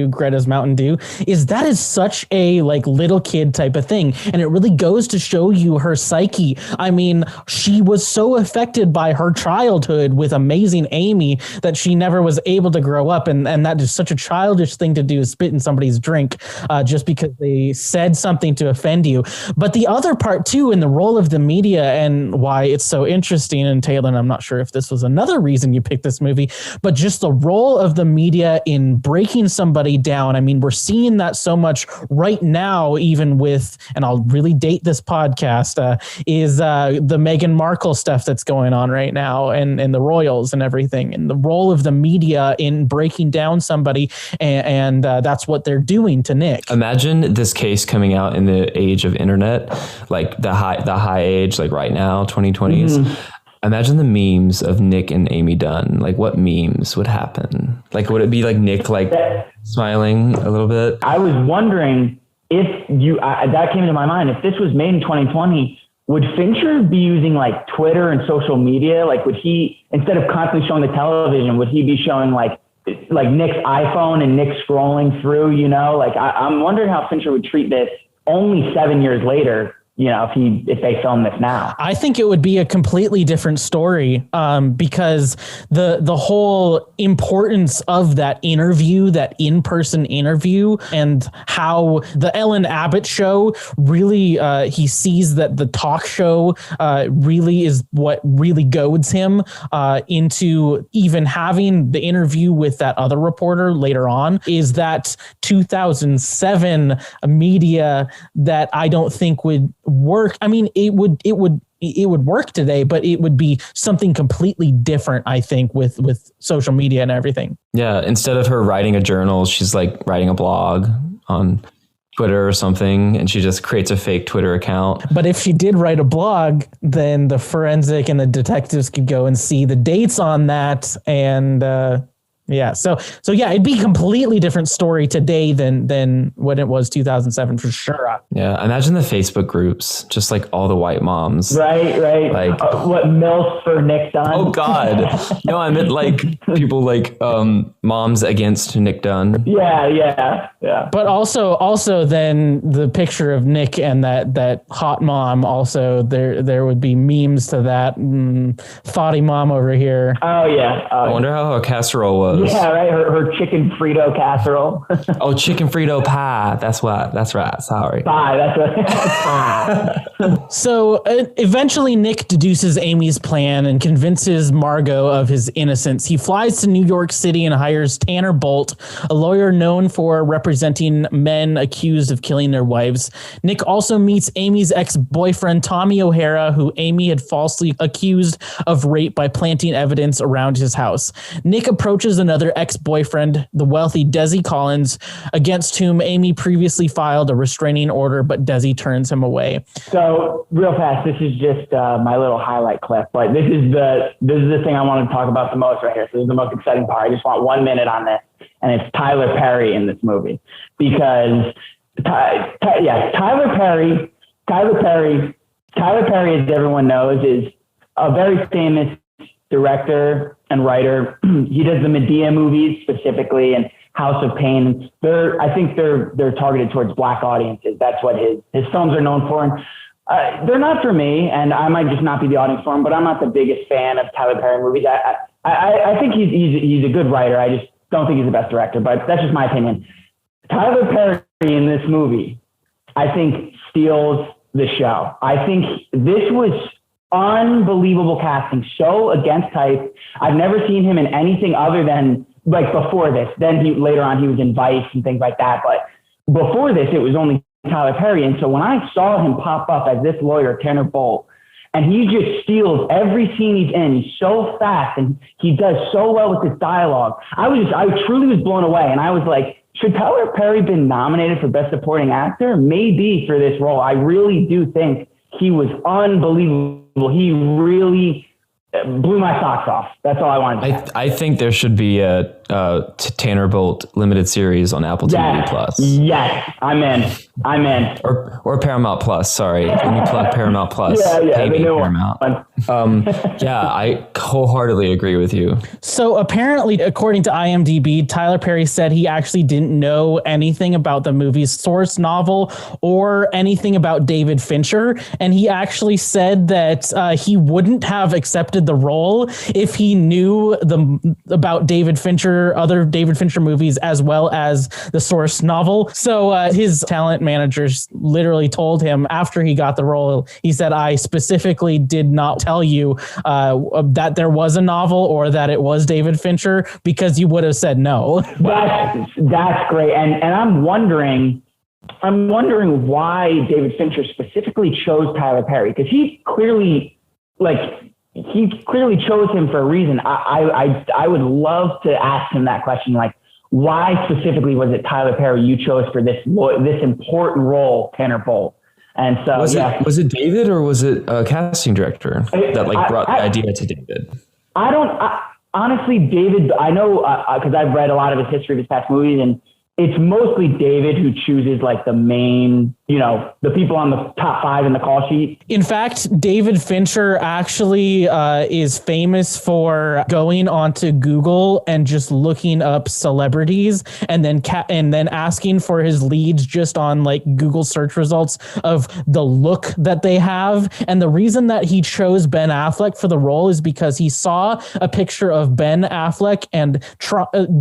Greta's Mountain Dew, is that is such a like little kid type of thing, and it really goes to show you her psyche. I mean, she was so affected by her childhood with Amazing Amy that she never was able to grow up, and that is such a childish thing to do, is spit in somebody's drink just because they said something to offend you. But the other part too, in the role of the media and why it's so interesting, and Taylor, I'm not sure if this was another reason you picked this movie, but just the role of the media in breaking somebody down. I mean, we're seeing that so much right now, even with, and I'll really date this podcast, is the Meghan Markle stuff that's going on right now, and the royals and everything, and the role of the media in breaking down somebody, and that's what they're doing to Nick. Imagine this case coming out in the age of internet, like the high age, like right now, 2020s. Mm-hmm. Imagine the memes of Nick and Amy Dunn. Like, what memes would happen? Like, would it be like Nick like smiling a little bit? I was wondering if that came into my mind. If this was made in 2020, would Fincher be using like Twitter and social media? Like, would he, instead of constantly showing the television, would he be showing like Nick's iPhone and Nick scrolling through? Like, I'm wondering how Fincher would treat this only 7 years later. If they film this now. I think it would be a completely different story because the whole importance of that interview, that in-person interview, and how the Ellen Abbott show really, he sees that the talk show really is what really goads him into even having the interview with that other reporter later on, is that 2007 media that I don't think would work. I mean, it would work today, but it would be something completely different, I think, with social media and everything. Yeah, instead of her writing a journal, she's like writing a blog on Twitter or something, and she just creates a fake Twitter account. But if she did write a blog, then the forensic and the detectives could go and see the dates on that, and yeah, so yeah, it'd be a completely different story today than when it was 2007 for sure. Yeah, imagine the Facebook groups, just like all the white moms. Right. Like what MILF for Nick Dunn? Oh God, no, I meant like people like moms against Nick Dunn. Yeah. But also then the picture of Nick and that hot mom. Also, there would be memes to that. Thoughty mom over here. Oh yeah. I wonder how her casserole was. Yeah, right. Her chicken Frito casserole. Oh, chicken Frito pie. That's right. Sorry. Pie. That's right. So eventually Nick deduces Amy's plan and convinces Margot of his innocence. He flies to New York City and hires Tanner Bolt, a lawyer known for representing men accused of killing their wives. Nick also meets Amy's ex-boyfriend, Tommy O'Hara, who Amy had falsely accused of rape by planting evidence around his house. Nick approaches another ex-boyfriend, the wealthy Desi Collins, against whom Amy previously filed a restraining order, but Desi turns him away. So real fast, this is just my little highlight clip. Like this is the thing I want to talk about the most right here. So this is the most exciting part. I just want 1 minute on this, and it's Tyler Perry in this movie because Tyler Perry, as everyone knows, is a very famous director and writer. He does the Medea movies specifically and House of Pain. I think they're targeted towards Black audiences. That's what his films are known for. And they're not for me, and I might just not be the audience for him, but I'm not the biggest fan of Tyler Perry movies. I think he's a good writer. I just don't think he's the best director, but that's just my opinion. Tyler Perry in this movie, I think, steals the show. I think this was unbelievable casting, so against type. I've never seen him in anything other than like before this. Then later on he was in Vice and things like that. But before this, it was only Tyler Perry. And so when I saw him pop up as this lawyer, Tanner Bolt, and he just steals every scene he's in. He's so fast and he does so well with his dialogue. I truly was blown away. And I was like, should Tyler Perry been nominated for Best Supporting Actor? Maybe for this role. I really do think he was unbelievable He really blew my socks off. That's all I wanted to say. I think there should be a Tanner Bolt limited series on Apple TV Plus. Yes, I'm in. Or Paramount Plus. Sorry, let me plug Paramount Plus. Yeah, Pay me, Paramount. Yeah, I wholeheartedly agree with you. So apparently, according to IMDb, Tyler Perry said he actually didn't know anything about the movie's source novel or anything about David Fincher, and he actually said that he wouldn't have accepted the role if he knew about David Fincher, other David Fincher movies, as well as the source novel. So his talent managers literally told him after he got the role, he said, I specifically did not tell you that there was a novel or that it was David Fincher, because you would have said no. That's great. And I'm wondering why David Fincher specifically chose Tyler Perry, because he clearly chose him for a reason. I would love to ask him that question, like, why specifically was it Tyler Perry you chose for this important role, Tanner Bolt? And so was it David, or was it a casting director that brought the idea to David? Honestly, David, I know because I've read a lot of his history of his past movies, and it's mostly David who chooses like the main, the people on the top 5 in the call sheet. In fact, David Fincher actually is famous for going onto Google and just looking up celebrities and then asking for his leads just on like Google search results of the look that they have. And the reason that he chose Ben Affleck for the role is because he saw a picture of Ben Affleck and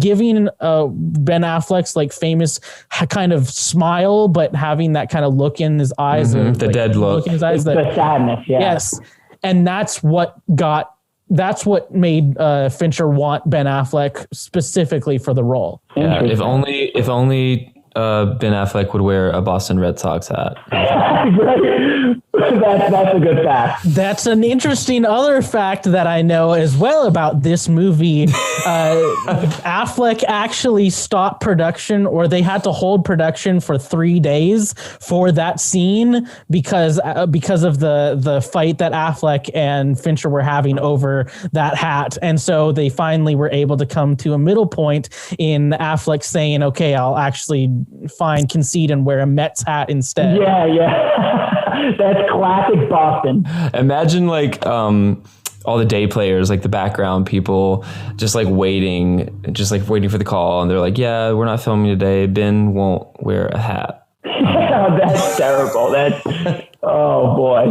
giving Ben Affleck's like famous kind of smile, but having that kind of look in his eyes, the dead look in his eyes, the sadness. Yeah. Yes, and that's what made Fincher want Ben Affleck specifically for the role. Yeah, if only Ben Affleck would wear a Boston Red Sox hat. That's a good fact. That's an interesting other fact that I know as well about this movie. Affleck actually stopped production, or they had to hold production for 3 days for that scene because of the fight that Affleck and Fincher were having over that hat. And so they finally were able to come to a middle point in Affleck saying, okay, I'll actually concede and wear a Mets hat instead. Yeah. That's classic Boston. Imagine all the day players, like the background people, just waiting for the call, and they're like, "Yeah, we're not filming today. Ben won't wear a hat." That's terrible. Oh boy.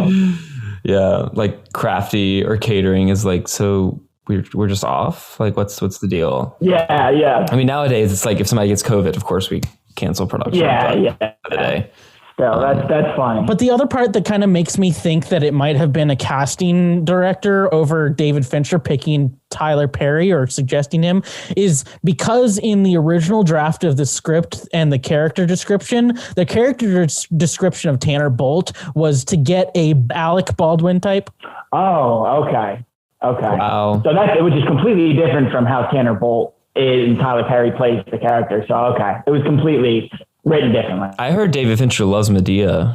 Yeah, like Crafty or catering is like, so we're just off. Like, what's the deal? Yeah. I mean, nowadays it's like if somebody gets COVID, of course we cancel production. Yeah. For the day. So that's fine. But the other part that kind of makes me think that it might have been a casting director over David Fincher picking Tyler Perry or suggesting him is because in the original draft of the script and the character description of Tanner Bolt was to get a Alec Baldwin type. Oh, okay. Wow. So it was just completely different from how Tanner Bolt and Tyler Perry plays the character. So, okay. It was completely written differently. I heard David Fincher loves Medea.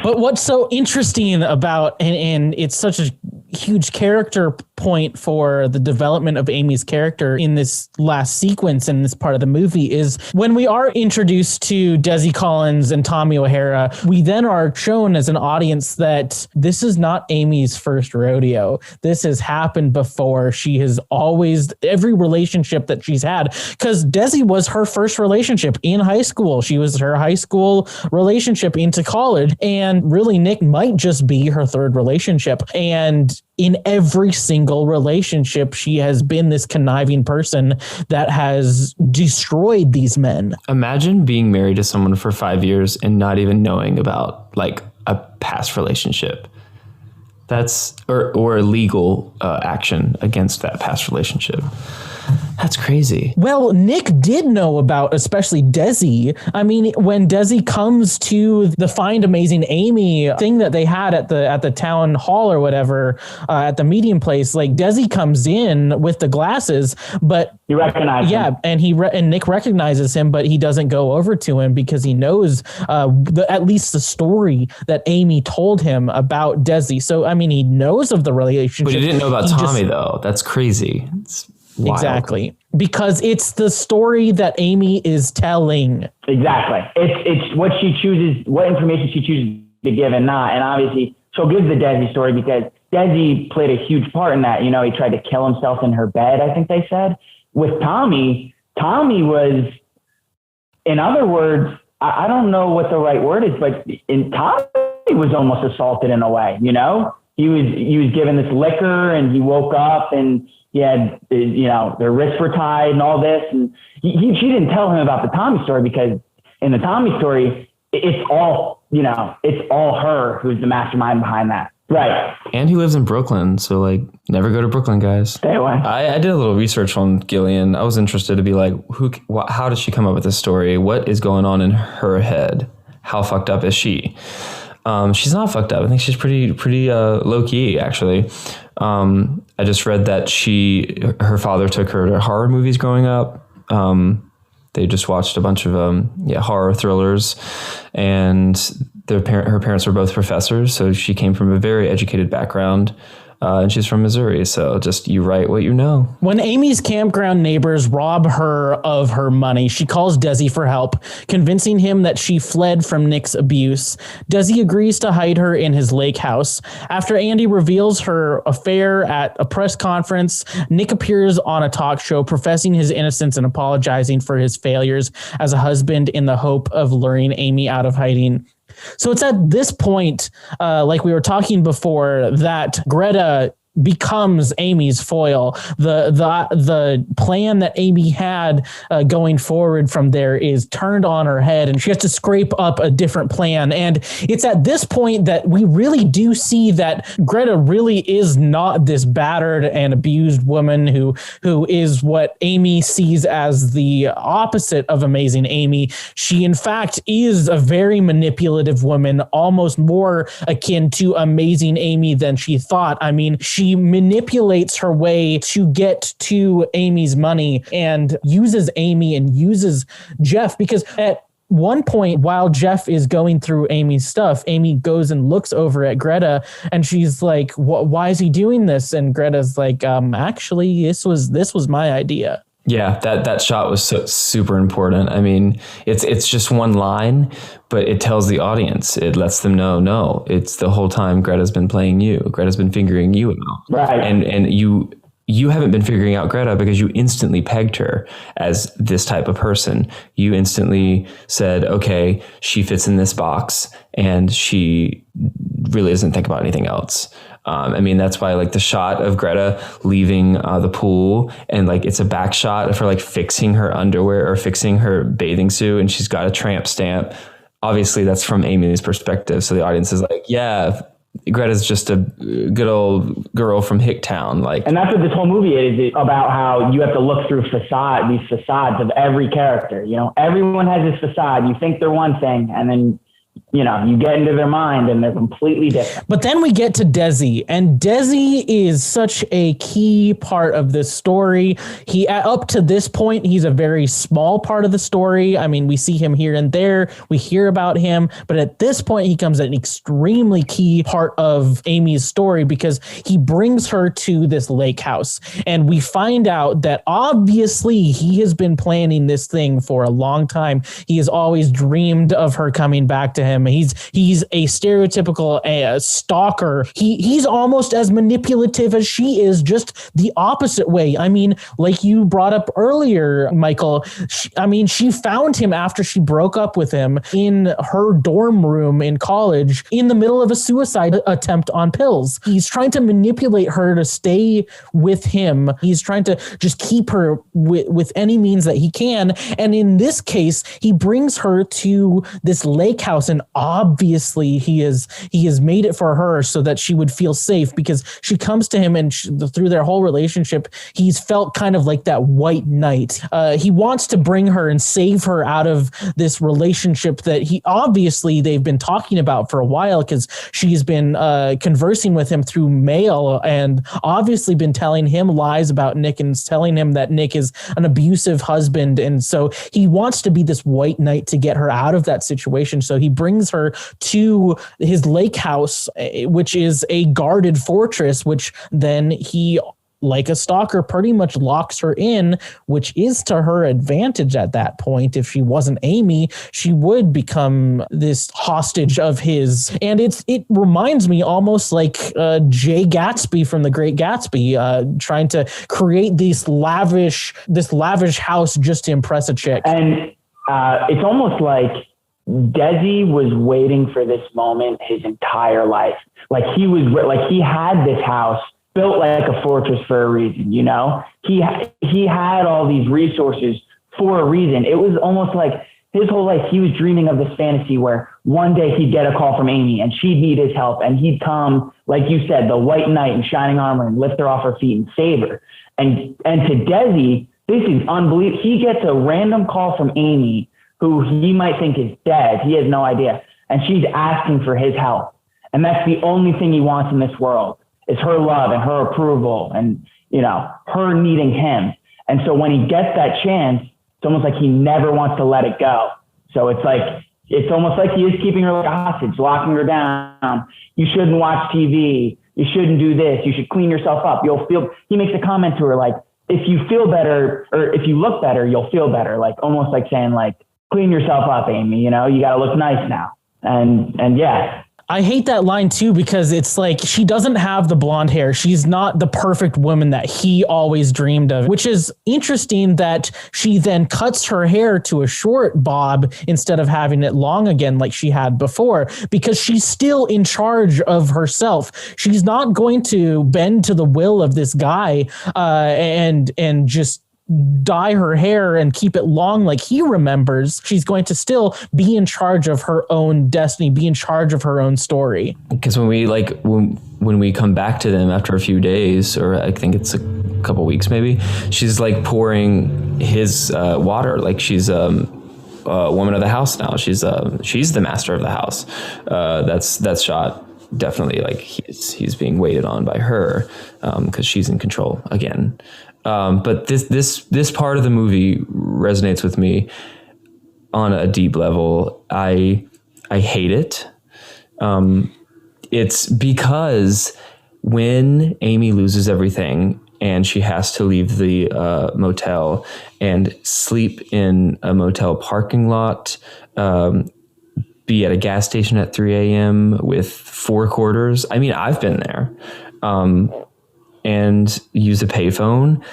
But what's so interesting about, and it's such a huge character point for the development of Amy's character in this last sequence in this part of the movie, is when we are introduced to Desi Collins and Tommy O'Hara, we then are shown as an audience that this is not Amy's first rodeo. This has happened before. She has always, every relationship that she's had, because Desi was her first relationship in high school. She was her high school relationship into college, and really Nick might just be her third relationship. And in every single relationship, she has been this conniving person that has destroyed these men. Imagine being married to someone for 5 years and not even knowing about like a past relationship. That's or a legal action against that past relationship. That's crazy. Well, Nick did know about, especially Desi. I mean, when Desi comes to the Find Amazing Amy thing that they had at the town hall or whatever, at the meeting place, like Desi comes in with the glasses, but he recognizes him. And Nick recognizes him, but he doesn't go over to him because he knows at least the story that Amy told him about Desi. So, I mean, he knows of the relationship. But he didn't know about Tommy, though. That's crazy. It's wild. Exactly. Because it's the story that Amy is telling. Exactly. It's what she chooses, what information she chooses to give and not. And obviously, she'll give the Desi story because Desi played a huge part in that. You know, he tried to kill himself in her bed, I think they said. With Tommy was, in other words, I don't know what the right word is, but Tommy was almost assaulted in a way, you know? He was given this liquor and he woke up and he had, you know, their wrists were tied and all this. And she didn't tell him about the Tommy story because in the Tommy story, it's all, you know, it's all her who's the mastermind behind that. Right. And he lives in Brooklyn. So, like, never go to Brooklyn, guys. Stay away. I did a little research on Gillian. I was interested to be like, how did she come up with this story? What is going on in her head? How fucked up is she? She's not fucked up. I think she's pretty low key, actually. I just read that her father took her to horror movies growing up. They just watched a bunch of horror thrillers, and her parents were both professors, so she came from a very educated background. And she's from Missouri, so just you write what you know. When Amy's campground neighbors rob her of her money, she calls Desi for help, convincing him that she fled from Nick's abuse. Desi agrees to hide her in his lake house. After Andy reveals her affair at a press conference, Nick appears on a talk show professing his innocence and apologizing for his failures as a husband in the hope of luring Amy out of hiding. So it's at this point, like we were talking before, that Greta becomes Amy's foil. The plan that Amy had going forward from there is turned on her head, and she has to scrape up a different plan. And it's at this point that we really do see that Greta really is not this battered and abused woman who is what Amy sees as the opposite of Amazing Amy. She, in fact, is a very manipulative woman, almost more akin to Amazing Amy than she thought. I mean, she manipulates her way to get to Amy's money and uses Amy and uses Jeff, because at one point while Jeff is going through Amy's stuff, Amy goes and looks over at Greta and she's like, why is he doing this? And Greta's like, actually, this was my idea. Yeah, that shot was super important. I mean, it's just one line, but it tells the audience. It lets them know, no, it's the whole time Greta's been playing you. Greta's been figuring you out. Right. And you haven't been figuring out Greta because you instantly pegged her as this type of person. You instantly said, okay, she fits in this box, and she really doesn't think about anything else. I mean, that's why, like, the shot of Greta leaving the pool, and like it's a back shot of her like fixing her underwear or fixing her bathing suit, and she's got a tramp stamp. Obviously, that's from Amy's perspective. So the audience is like, yeah, Greta's just a good old girl from Hicktown. Like, and that's what this whole movie is about, how you have to look through these facades of every character. You know, everyone has this facade. You think they're one thing, and then, you know, you get into their mind and they're completely different. But then we get to Desi, and Desi is such a key part of this story. He, up to this point, he's a very small part of the story. I mean, we see him here and there, we hear about him, but at this point he becomes an extremely key part of Amy's story because he brings her to this lake house, and we find out that obviously he has been planning this thing for a long time. He has always dreamed of her coming back to him. He's a stereotypical stalker. He's almost as manipulative as she is, just the opposite way. I mean, like you brought up earlier, Michael, she found him after she broke up with him in her dorm room in college in the middle of a suicide attempt on pills. He's trying to manipulate her to stay with him. He's trying to just keep her with any means that he can. And in this case, he brings her to this lake house and obviously he has made it for her so that she would feel safe, because she comes to him and through their whole relationship, he's felt kind of like that white knight. He wants to bring her and save her out of this relationship that they've been talking about for a while, because she's been conversing with him through mail and obviously been telling him lies about Nick and telling him that Nick is an abusive husband. And so he wants to be this white knight to get her out of that situation. So he brings her to his lake house, which is a guarded fortress, which then he, like a stalker, pretty much locks her in, which is to her advantage at that point. If she wasn't Amy, she would become this hostage of his. And it reminds me almost like Jay Gatsby from The Great Gatsby, trying to create this lavish house just to impress a chick. And it's almost like Desi was waiting for this moment his entire life. Like he had this house built like a fortress for a reason, you know? He had all these resources for a reason. It was almost like his whole life, he was dreaming of this fantasy where one day he'd get a call from Amy and she'd need his help, and he'd come, like you said, the white knight in shining armor, and lift her off her feet and save her. And to Desi, this is unbelievable. He gets a random call from Amy, who he might think is dead. He has no idea. And she's asking for his help. And that's the only thing he wants in this world, is her love and her approval and, you know, her needing him. And so when he gets that chance, it's almost like he never wants to let it go. So it's almost like he is keeping her like a hostage, locking her down. You shouldn't watch TV. You shouldn't do this. You should clean yourself up. He makes a comment to her like, if you feel better or if you look better, you'll feel better. Like almost like saying like, clean yourself up, Amy, you know, you got to look nice now. And yeah. I hate that line too, because it's like she doesn't have the blonde hair. She's not the perfect woman that he always dreamed of, which is interesting that she then cuts her hair to a short bob instead of having it long again like she had before, because she's still in charge of herself. She's not going to bend to the will of this guy and just dye her hair and keep it long like he remembers. She's going to still be in charge of her own destiny, be in charge of her own story. Because when we come back to them after a few days, or I think it's a couple weeks maybe, she's like pouring his water, like she's a woman of the house now. She's the master of the house. That's shot definitely like he's being waited on by her, because she's in control again. But this part of the movie resonates with me on a deep level. I hate it. It's because when Amy loses everything and she has to leave the motel and sleep in a motel parking lot, be at a gas station at 3 a.m. with 4 quarters. I mean, I've been there. And use a payphone,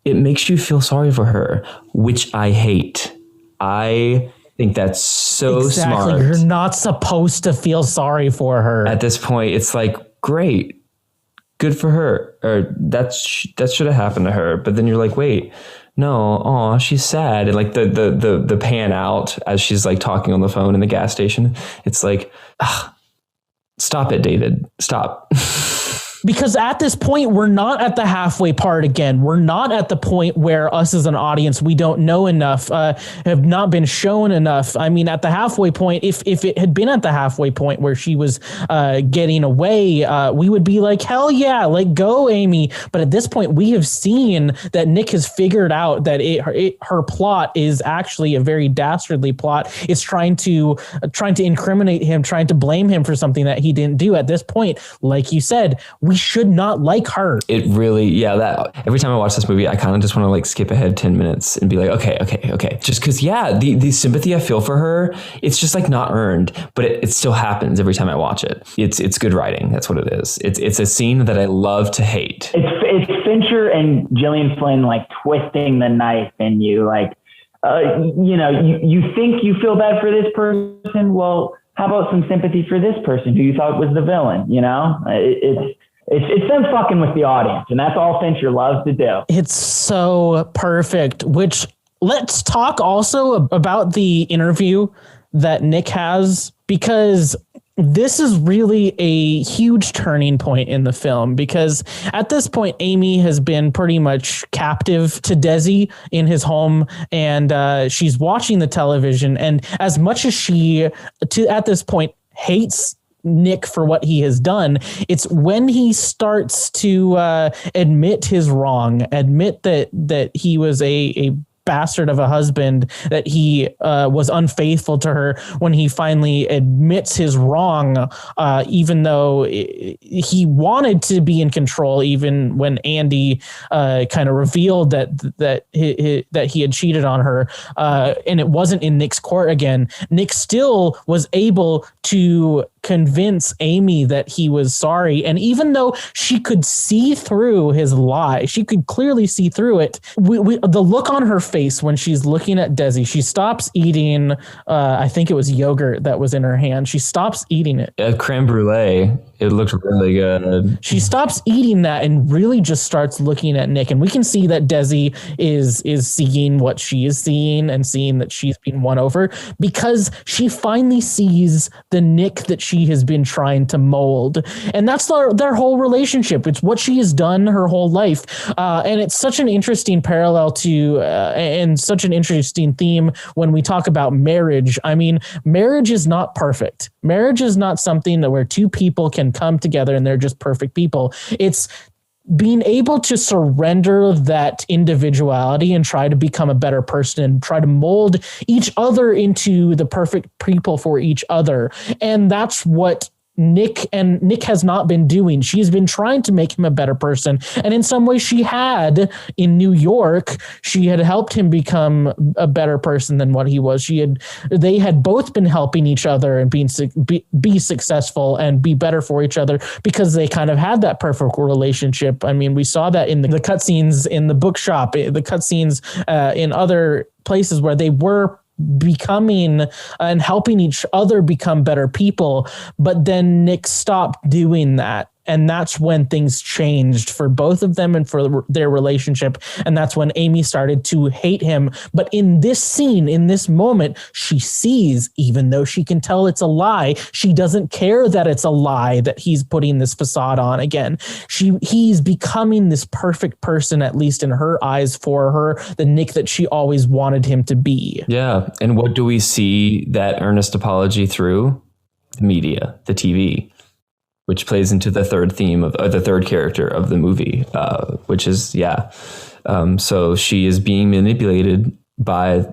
it makes you feel sorry for her, which I hate. I think that's so smart. You're not supposed to feel sorry for her. At this point, it's like, great, good for her. Or that should have happened to her. But then you're like, wait, no, she's sad. And like the pan out as she's like talking on the phone in the gas station, it's like, stop it, David, stop. Because at this point, we're not at the halfway part again. We're not at the point where us as an audience, we don't know enough, have not been shown enough. I mean, at the halfway point, if it had been at the halfway point where she was getting away, we would be like, hell yeah, like go, Amy. But at this point, we have seen that Nick has figured out that her plot is actually a very dastardly plot. It's trying to incriminate him, trying to blame him for something that he didn't do. At this point, like you said, we should not like her. It really, that every time I watch this movie, I kind of just want to like skip ahead 10 minutes and be like, okay. Just because, the sympathy I feel for her, it's just like not earned, but it still happens every time I watch it. It's good writing. That's what it is. It's a scene that I love to hate. It's Fincher and Gillian Flynn like twisting the knife in you. Like, you think you feel bad for this person. Well, how about some sympathy for this person who you thought was the villain? You know, it's them fucking with the audience, and that's all Fincher loves to do. It's so perfect. Which let's talk also about the interview that Nick has, because this is really a huge turning point in the film, because at this point, Amy has been pretty much captive to Desi in his home, and she's watching the television. And as much as she, at this point, hates Nick for what he has done, it's when he starts to admit his wrong, admit that he was a bastard of a husband, that he was unfaithful to her, when he finally admits his wrong, even though he wanted to be in control, even when Andy kind of revealed that he had cheated on her, and it wasn't in Nick's court again. Nick still was able to convince Amy that he was sorry. And even though she could see through his lie, she could clearly see through it. The look on her face when she's looking at Desi, she stops eating, I think it was yogurt that was in her hand. She stops eating it. Creme brulee. It looked really good. She stops eating that and really just starts looking at Nick. And we can see that Desi is seeing what she is seeing and seeing that she's been won over, because she finally sees the Nick that she has been trying to mold. And that's their whole relationship. It's what she has done her whole life. And it's such an interesting parallel to, and such an interesting theme when we talk about marriage. I mean, marriage is not perfect. Marriage is not something that where two people can come together and they're just perfect people. It's being able to surrender that individuality and try to become a better person and try to mold each other into the perfect people for each other. And that's what Nick has not been doing. She's been trying to make him a better person. And in some ways she had in New York, she had helped him become a better person than what he was. They had both been helping each other and be successful and be better for each other, because they kind of had that perfect relationship. I mean, we saw that in the cutscenes in the bookshop, the cutscenes in other places where they were becoming and helping each other become better people. But then Nick stopped doing that. And that's when things changed for both of them and for their relationship. And that's when Amy started to hate him. But in this scene, in this moment, she sees, even though she can tell it's a lie, she doesn't care that it's a lie, that he's putting this facade on again. He's becoming this perfect person, at least in her eyes, for her, the Nick that she always wanted him to be. Yeah. And what do we see that earnest apology through? The media, the TV, which plays into the third theme of the third character of the movie, which is, so she is being manipulated by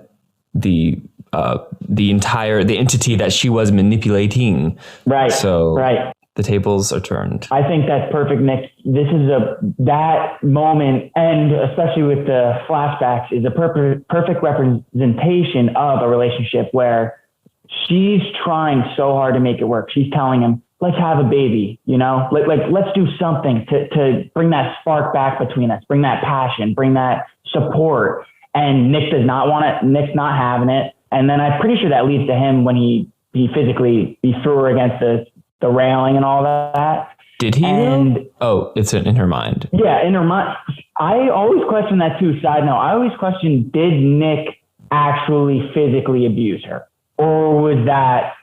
the entity that she was manipulating. Right. So right. The tables are turned. I think that's perfect, Nick. This is that moment, and especially with the flashbacks, is a perfect representation of a relationship where she's trying so hard to make it work. She's telling him, let's have a baby, let's do something to bring that spark back between us, bring that passion, bring that support. And Nick does not want it. Nick's not having it. And then I'm pretty sure that leads to him when he physically threw her against the railing and all that. Did he? It's in her mind. Yeah, in her mind. I always question that too. Side note, I always question, did Nick actually physically abuse her? Or was that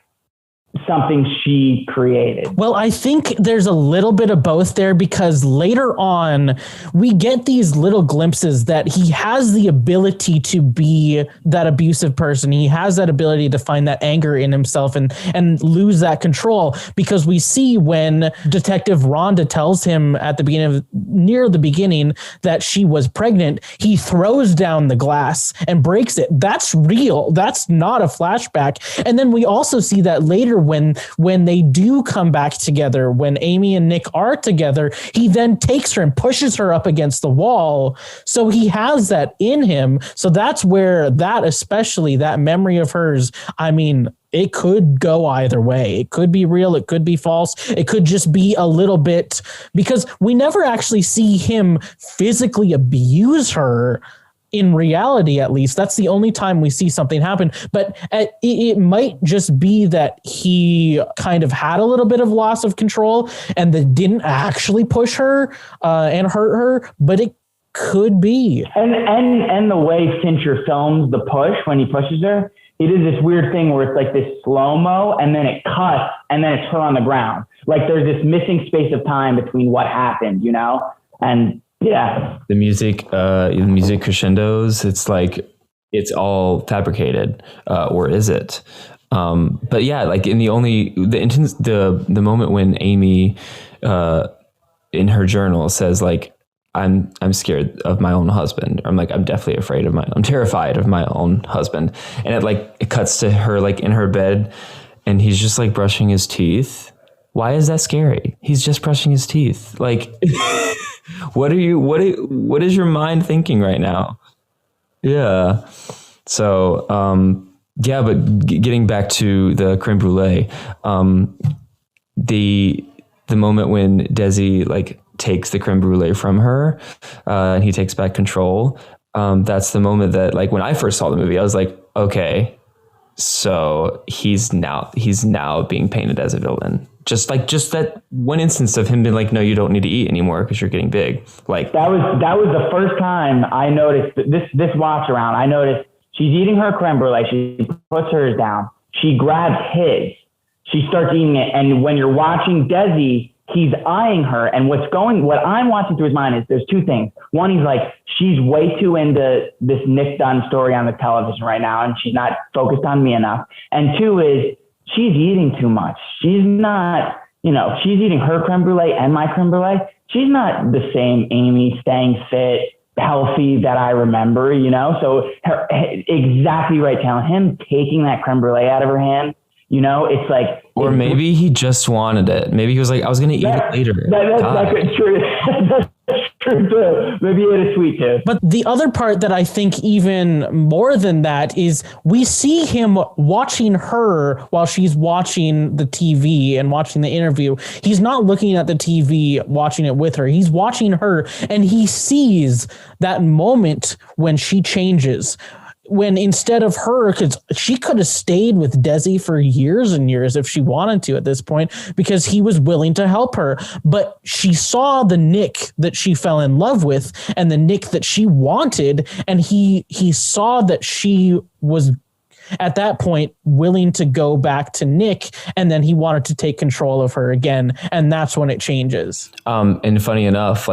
something she created? Well, I think there's a little bit of both there, because later on we get these little glimpses that he has the ability to be that abusive person. He has that ability to find that anger in himself and lose that control, because we see when Detective Rhonda tells him at the near the beginning that she was pregnant, he throws down the glass and breaks it. That's real. That's not a flashback. And then we also see that later when they do come back together, when Amy and Nick are together, he then takes her and pushes her up against the wall. So he has that in him. So that's where especially that memory of hers, I mean, it could go either way. It could be real. It could be false. It could just be a little bit, because we never actually see him physically abuse her. In reality, at least, that's the only time we see something happen. But it might just be that he kind of had a little bit of loss of control and that didn't actually push her and hurt her, but it could be. And the way Fincher films the push when he pushes her, he did this weird thing where it's like this slow-mo and then it cuts and then it's her on the ground. Like there's this missing space of time between what happened, you know? And yeah. The music crescendos, it's like, it's all fabricated, or is it? But yeah, like the moment when Amy, in her journal says like, I'm scared of my own husband. I'm definitely I'm terrified of my own husband. And it cuts to her like in her bed and he's just like brushing his teeth. Why is that scary? He's just brushing his teeth. Like, what is your mind thinking right now? Yeah. So, yeah, but getting back to the creme brulee, the moment when Desi like takes the creme brulee from her, and he takes back control. That's the moment that, like, when I first saw the movie, I was like, okay, so he's now being painted as a villain. Just that one instance of him being like, no, you don't need to eat anymore because you're getting big. Like that was the first time I noticed this watch around. I noticed she's eating her creme brulee. She puts hers down. She grabs his. She starts eating it. And when you're watching Desi, he's eyeing her. And what I'm watching through his mind is there's two things. One, he's like, she's way too into this Nick Dunn story on the television right now, and she's not focused on me enough. And two is she's eating too much. She's not, she's eating her creme brulee and my creme brulee. She's not the same Amy staying fit, healthy that I remember, So exactly right, Talon. Him taking that creme brulee out of her hand, it's like... Or maybe he just wanted it. Maybe he was like, I was going to eat it later. That's true. That's true too. Maybe he ate a sweet tooth. But the other part that I think even more than that is we see him watching her while she's watching the TV and watching the interview. He's not looking at the TV, watching it with her. He's watching her, and he sees that moment when she changes. When instead of her, because she could have stayed with Desi for years and years if she wanted to at this point, because he was willing to help her. But she saw the Nick that she fell in love with and the Nick that she wanted. And he saw that she was at that point willing to go back to Nick. And then he wanted to take control of her again. And that's when it changes. And funny enough,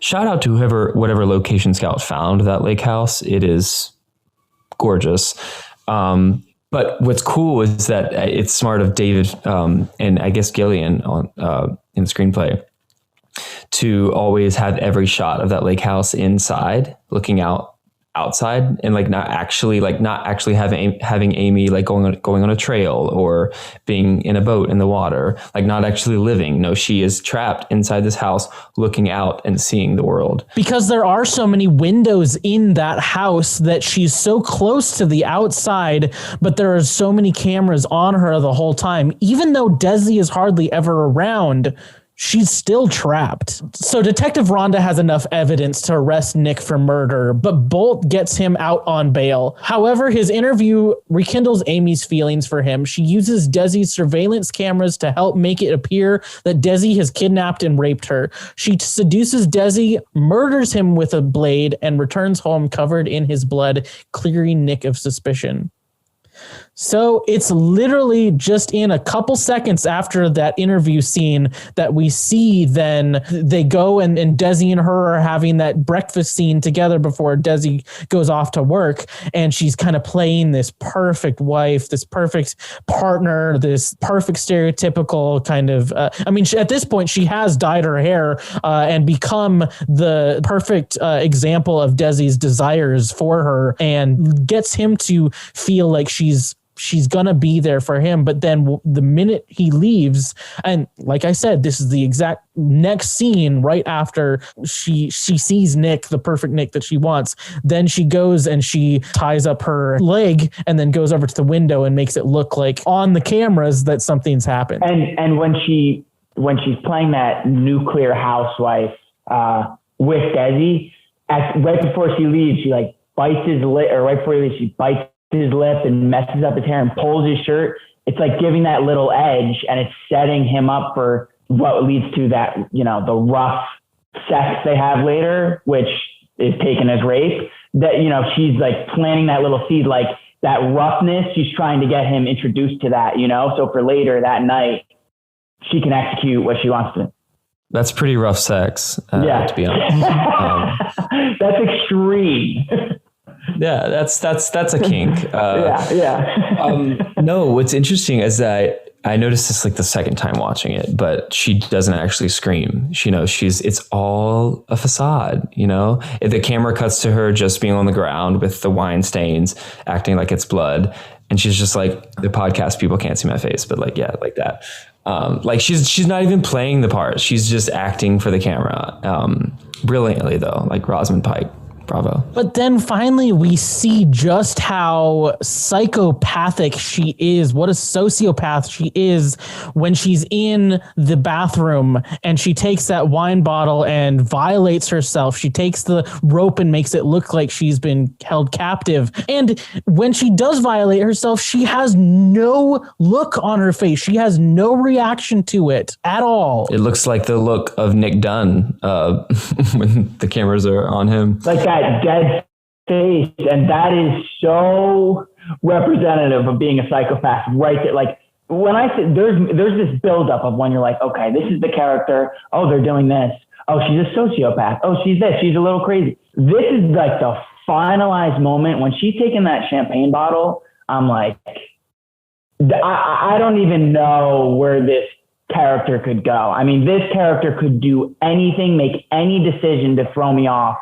shout out to whatever location scout found that lake house. It is gorgeous. But what's cool is that it's smart of David and I guess Gillian in the screenplay to always have every shot of that lake house inside, looking outside, and not actually having Amy going on a trail or being in a boat in the water, not actually living. No, she is trapped inside this house looking out and seeing the world. Because there are so many windows in that house that she's so close to the outside, but there are so many cameras on her the whole time. Even though Desi is hardly ever around, she's still trapped. So Detective Rhonda has enough evidence to arrest Nick for murder, but Bolt gets him out on bail. However, his interview rekindles Amy's feelings for him. She uses Desi's surveillance cameras to help make it appear that Desi has kidnapped and raped her. She seduces Desi, murders him with a blade, and returns home covered in his blood, clearing Nick of suspicion. So it's literally just in a couple seconds after that interview scene that we see then they go and Desi and her are having that breakfast scene together before Desi goes off to work. And she's kind of playing this perfect wife, this perfect partner, this perfect stereotypical kind of, at this point she has dyed her hair and become the perfect example of Desi's desires for her and gets him to feel like she's gonna be there for him. But then the minute he leaves, and like I said, this is the exact next scene right after she sees Nick, the perfect Nick that she wants, then she goes and she ties up her leg and then goes over to the window and makes it look like on the cameras that something's happened. And when she's playing that nuclear housewife with Desi, right before she leaves, she bites his lip, or right before he leaves, she bites his lip and messes up his hair and pulls his shirt. It's like giving that little edge, and it's setting him up for what leads to that, the rough sex they have later, which is taken as rape. That, she's planting that little seed, that roughness, she's trying to get him introduced to that, you know? So for later that night, she can execute what she wants to. That's pretty rough sex, to be honest. That's extreme. Yeah, that's a kink. Yeah. No, what's interesting is that I noticed this like the second time watching it, but she doesn't actually scream. She knows it's all a facade, you know? If the camera cuts to her just being on the ground with the wine stains, acting like it's blood. And she's just like, the podcast people can't see my face, but like, yeah, like that. Like she's not even playing the part. She's just acting for the camera. Brilliantly though, like Rosamund Pike. Bravo. But then finally we see just how psychopathic she is, what a sociopath she is when she's in the bathroom and she takes that wine bottle and violates herself. She takes the rope and makes it look like she's been held captive. And when she does violate herself, she has no look on her face. She has no reaction to it at all. It looks like the look of Nick Dunn when the cameras are on him. Like that dead face, and that is so representative of being a psychopath right there. Like when I say there's this buildup of when you're like, okay, this is the character. Oh, they're doing this. Oh, she's a sociopath. Oh, she's this. She's a little crazy. This is like the finalized moment when she's taking that champagne bottle. I'm like, I don't even know where this character could go. I mean, this character could do anything, make any decision to throw me off.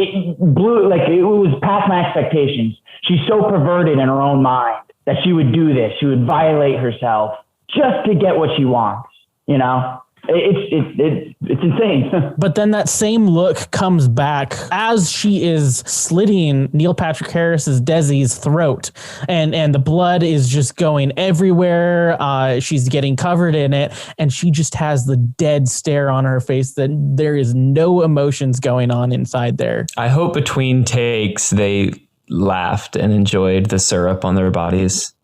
It blew, like, it was past my expectations. She's so perverted in her own mind that she would do this. She would violate herself just to get what she wants, you know? It's insane. But then that same look comes back as she is slitting Neil Patrick Harris's Desi's throat, and the blood is just going everywhere. She's getting covered in it, and she just has the dead stare on her face that there is no emotions going on inside there. I hope between takes they laughed and enjoyed the syrup on their bodies.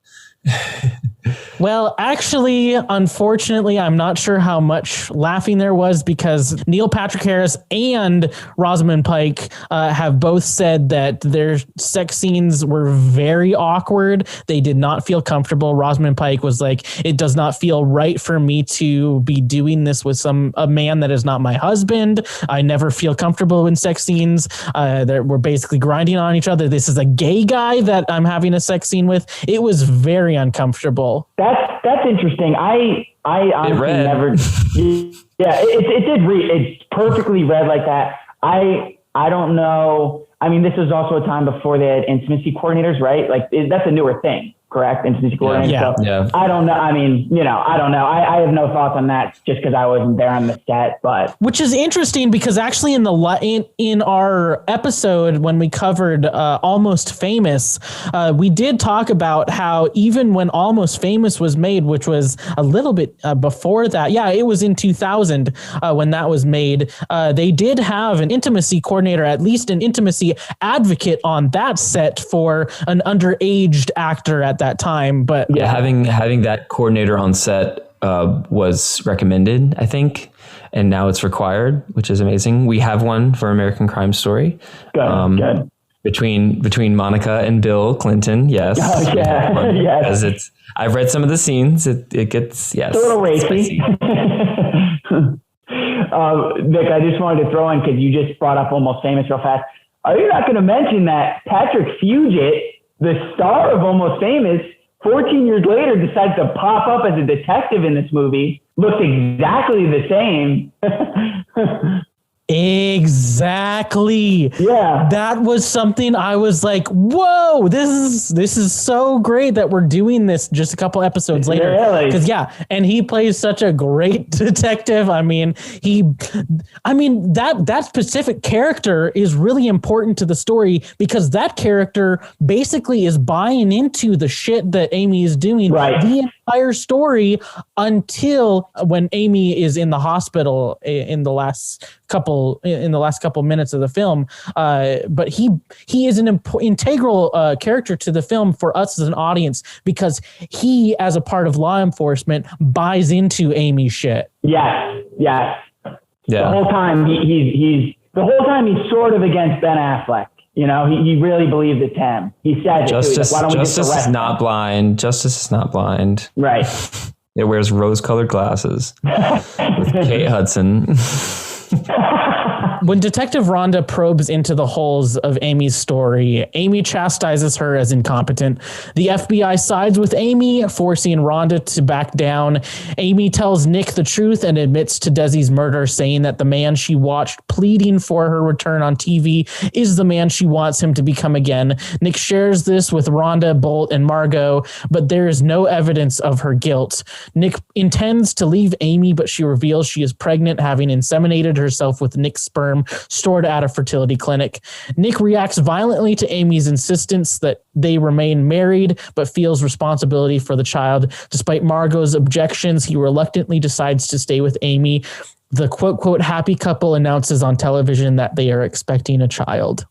Well, actually, unfortunately, I'm not sure how much laughing there was because Neil Patrick Harris and Rosamund Pike have both said that their sex scenes were very awkward. They did not feel comfortable. Rosamund Pike was like, it does not feel right for me to be doing this with a man that is not my husband. I never feel comfortable in sex scenes. That we're basically grinding on each other. This is a gay guy that I'm having a sex scene with. It was very uncomfortable. That's interesting. I honestly never. Yeah, it did read. It's perfectly read like that. I don't know. I mean, this was also a time before they had intimacy coordinators, right? Like that's a newer thing, correct? Intimacy coordinators. Yeah. So Yeah. I don't know. I mean, I don't know. I have no thoughts on that just because I wasn't there on the set. But which is interesting because actually in our episode when we covered Almost Famous, we did talk about how even when Almost Famous was made, which was a little bit before that, yeah, it was in 2000 when that was made. They did have an intimacy coordinator, at least an intimacy advocate on that set for an underaged actor at that time. But yeah, having that coordinator on set was recommended, I think, and now it's required, which is amazing. We have one for American Crime Story. Good. Between Monica and Bill Clinton, yes. Oh, yeah, yes. Because I've read some of the scenes. It gets, yes. It's a little racy. Nick, I just wanted to throw in, because you just brought up Almost Famous real fast. Are you not going to mention that Patrick Fugit, the star of Almost Famous, 14 years later decides to pop up as a detective in this movie, looks exactly the same. Exactly. Yeah. That was something I was like, whoa, this is so great that we're doing this just a couple episodes later. Really? Because and he plays such a great detective. I mean, that specific character is really important to the story because that character basically is buying into the shit that Amy is doing the entire story until when Amy is in the hospital in the last couple minutes of the film. But he is an integral character to the film for us as an audience because he, as a part of law enforcement, buys into Amy's shit. Yes. Yeah. The whole time he's sort of against Ben Affleck. You know, he really believes it's him. He says Justice, why don't we Justice just arrest is not him? blind. Justice is not blind. Right. It wears rose-colored glasses with Kate Hudson. When Detective Rhonda probes into the holes of Amy's story, Amy chastises her as incompetent. The FBI sides with Amy, forcing Rhonda to back down. Amy tells Nick the truth and admits to Desi's murder, saying that the man she watched pleading for her return on TV is the man she wants him to become again. Nick shares this with Rhonda, Bolt, and Margot, but there is no evidence of her guilt. Nick intends to leave Amy, but she reveals she is pregnant, having inseminated herself with Nick's sperm stored at a fertility clinic. Nick reacts violently to Amy's insistence that they remain married, but feels responsibility for the child. Despite Margot's objections, he reluctantly decides to stay with Amy. The quote happy couple announces on television that they are expecting a child.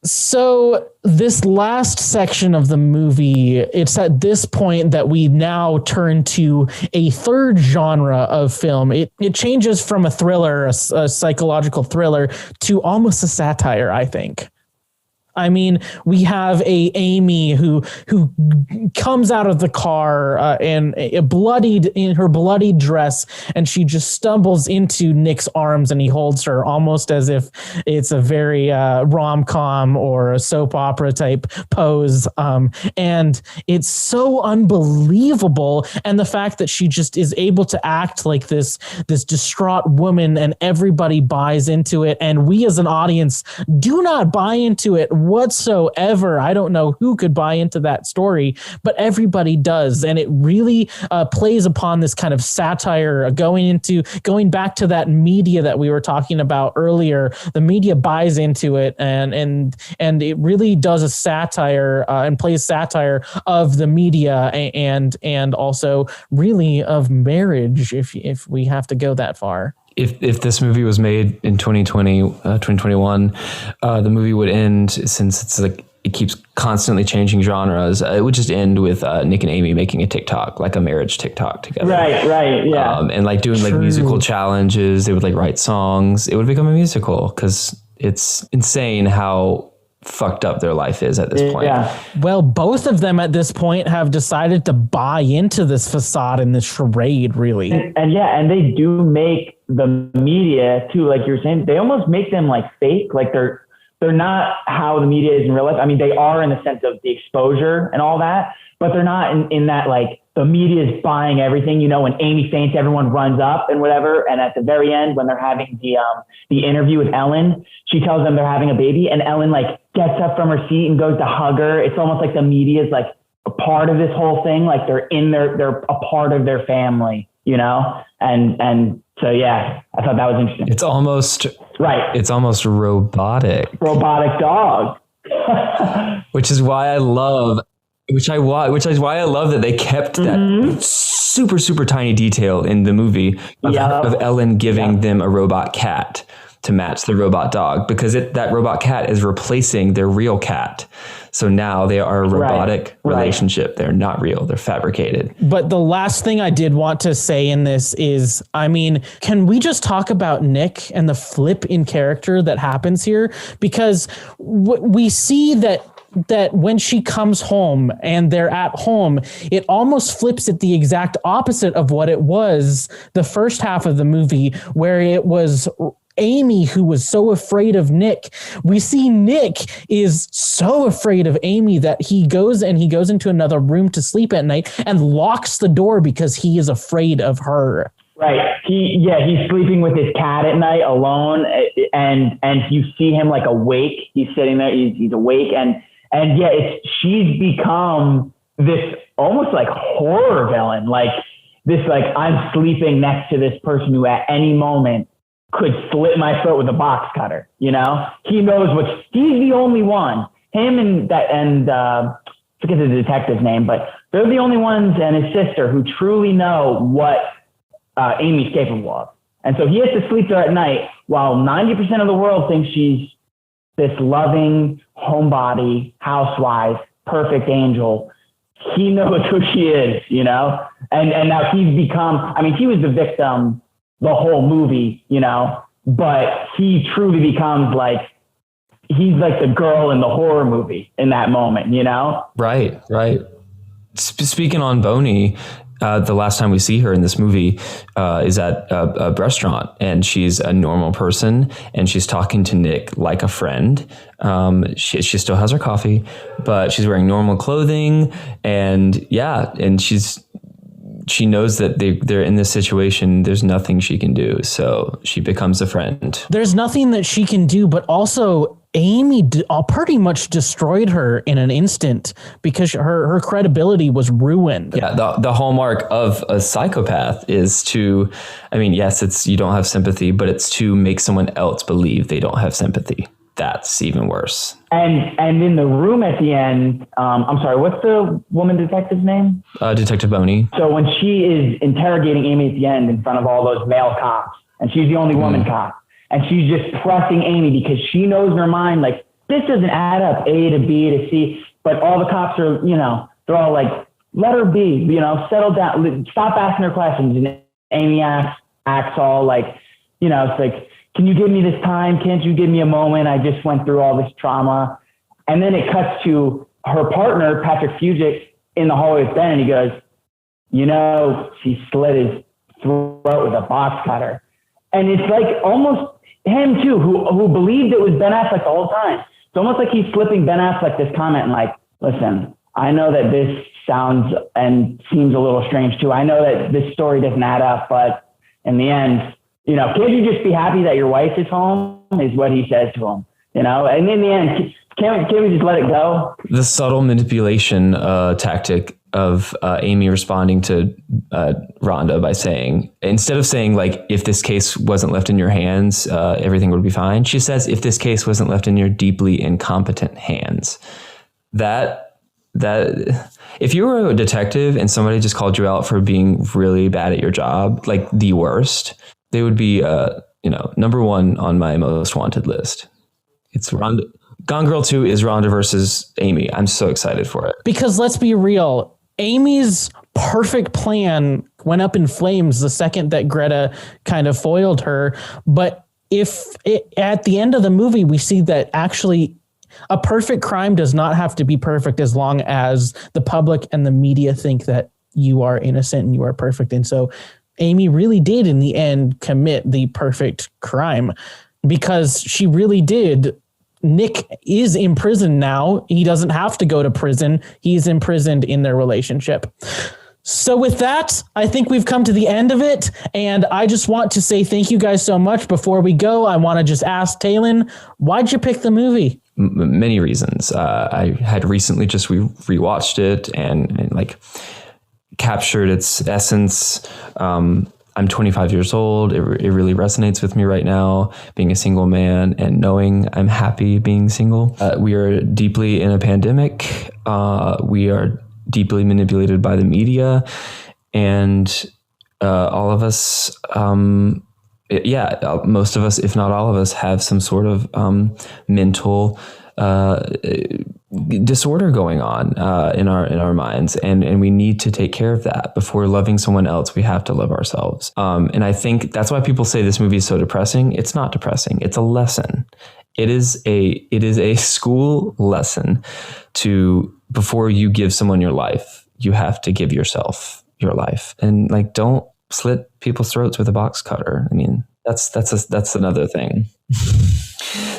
So this last section of the movie, it's at this point that we now turn to a third genre of film. It changes from a thriller, a psychological thriller, to almost a satire, I think. I mean, we have a Amy who comes out of the car and bloodied in her bloodied dress, and she just stumbles into Nick's arms, and he holds her almost as if it's a very rom-com or a soap opera type pose. And it's so unbelievable, and the fact that she just is able to act like this distraught woman, and everybody buys into it, and we as an audience do not buy into it whatsoever. I don't know who could buy into that story, but everybody does. And it really plays upon this kind of satire, going back to that media that we were talking about earlier. The media buys into it, and it really does a satire and plays satire of the media and also really of marriage, if we have to go that far. If this movie was made in 2021, the movie would end, since it's like it keeps constantly changing genres. It would just end with Nick and Amy making a TikTok, like a marriage TikTok together. Right, yeah. And like doing like musical challenges. They would like write songs. It would become a musical, because it's insane how fucked up their life is at this point. Yeah. Well, both of them at this point have decided to buy into this facade and this charade, really. And they do make the media too, like you're saying, they almost make them like fake, like they're not how the media is in real life. I mean, they are in the sense of the exposure and all that, but they're not in that, like, the media is buying everything. You know, when Amy faints, everyone runs up and whatever. And at the very end, when they're having the interview with Ellen, she tells them they're having a baby, and Ellen like gets up from her seat and goes to hug her. It's almost like the media is like a part of this whole thing. Like they're a part of their family, you know? And so, yeah, I thought that was interesting. It's almost robotic. Robotic dog. Which is why I love that they kept that super, super tiny detail in the movie of Ellen giving them a robot cat to match the robot dog, because that robot cat is replacing their real cat. So now they are a robotic relationship. They're not real. They're fabricated. But the last thing I did want to say in this is, I mean, can we just talk about Nick and the flip in character that happens here? Because we see that when she comes home and they're at home, it almost flips it the exact opposite of what it was the first half of the movie, where it was Amy who was so afraid of Nick. We see Nick is so afraid of Amy that he goes into another room to sleep at night and locks the door because he is afraid of her. Right. He's sleeping with his cat at night alone, and you see him like awake. He's sitting there. He's awake, and she's become this almost like horror villain, like this, like, I'm sleeping next to this person who at any moment could slit my throat with a box cutter. You know, he knows he's the only one, him and forget the detective's name, but they're the only ones, and his sister, who truly know what Amy's capable of. And so he has to sleep there at night while 90% of the world thinks she's this loving homebody, housewife, perfect angel. He knows who she is, you know? And now he's become, I mean, he was the victim the whole movie, you know, but he truly becomes like he's like the girl in the horror movie in that moment, you know? Right. Speaking on Boney, the last time we see her in this movie is at a restaurant, and she's a normal person, and she's talking to Nick like a friend. She still has her coffee, but she's wearing normal clothing, and she knows that they're in this situation. There's nothing she can do, so she becomes a friend. There's nothing that she can do, but also Amy pretty much destroyed her in an instant because her credibility was ruined. Yeah, the hallmark of a psychopath is to, I mean, yes, it's you don't have sympathy, but it's to make someone else believe they don't have sympathy. That's even worse. And in the room at the end, I'm sorry, what's the woman detective's name? Detective Boney. So when she is interrogating Amy at the end in front of all those male cops, and she's the only woman cop, and she's just pressing Amy because she knows in her mind, like, this doesn't add up, A to B to C, but all the cops are, they're all like, let her be, settle down, stop asking her questions. And Amy acts all like, it's like, can you give me this time? Can't you give me a moment? I just went through all this trauma. And then it cuts to her partner, Patrick Fugit, in the hallway with Ben, and he goes, she slit his throat with a box cutter. And it's like almost him too, who believed it was Ben Affleck the whole time. It's almost like he's slipping Ben Affleck this comment and like, listen, I know that this sounds and seems a little strange too. I know that this story doesn't add up, but in the end, can't you just be happy that your wife is home, is what he says to him, and in the end, can't we just let it go? The subtle manipulation tactic of Amy responding to Rhonda by saying, instead of saying like, if this case wasn't left in your hands, everything would be fine. She says, if this case wasn't left in your deeply incompetent hands. That if you were a detective and somebody just called you out for being really bad at your job, like the worst, they would be, number one on my most wanted list. It's Rhonda. Gone Girl 2 is Rhonda versus Amy. I'm so excited for it. Because let's be real, Amy's perfect plan went up in flames the second that Greta kind of foiled her. But at the end of the movie, we see that actually a perfect crime does not have to be perfect as long as the public and the media think that you are innocent and you are perfect. And so Amy really did in the end commit the perfect crime because she really did. Nick is imprisoned now. He doesn't have to go to prison. He's imprisoned in their relationship. So with that, I think we've come to the end of it. And I just want to say thank you guys so much. Before we go, I want to just ask Talon, why'd you pick the movie? Many reasons. I had recently just rewatched it and like captured its essence. I'm 25 years old. It really resonates with me right now, being a single man and knowing I'm happy being single. We are deeply in a pandemic. We are deeply manipulated by the media, and all of us, most of us, if not all of us, have some sort of mental disorder going on in our minds, and we need to take care of that. Before loving someone else, we have to love ourselves. And I think that's why people say this movie is so depressing. It's not depressing. It's a lesson. It is a school lesson to, before you give someone your life, you have to give yourself your life. And like, don't slit people's throats with a box cutter. I mean, that's another thing.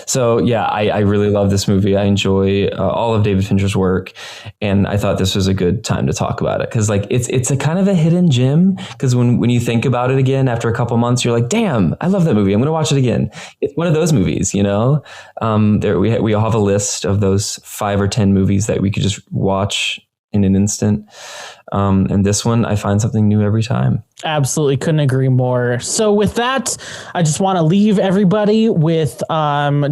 So yeah, I really love this movie. I enjoy all of David Fincher's work, and I thought this was a good time to talk about it because like it's a kind of a hidden gem. Because when you think about it again after a couple months, you're like, damn, I love that movie. I'm going to watch it again. It's one of those movies, we all have a list of those 5 or 10 movies that we could just watch in an instant. And this one, I find something new every time. Absolutely. Couldn't agree more. So with that, I just want to leave everybody with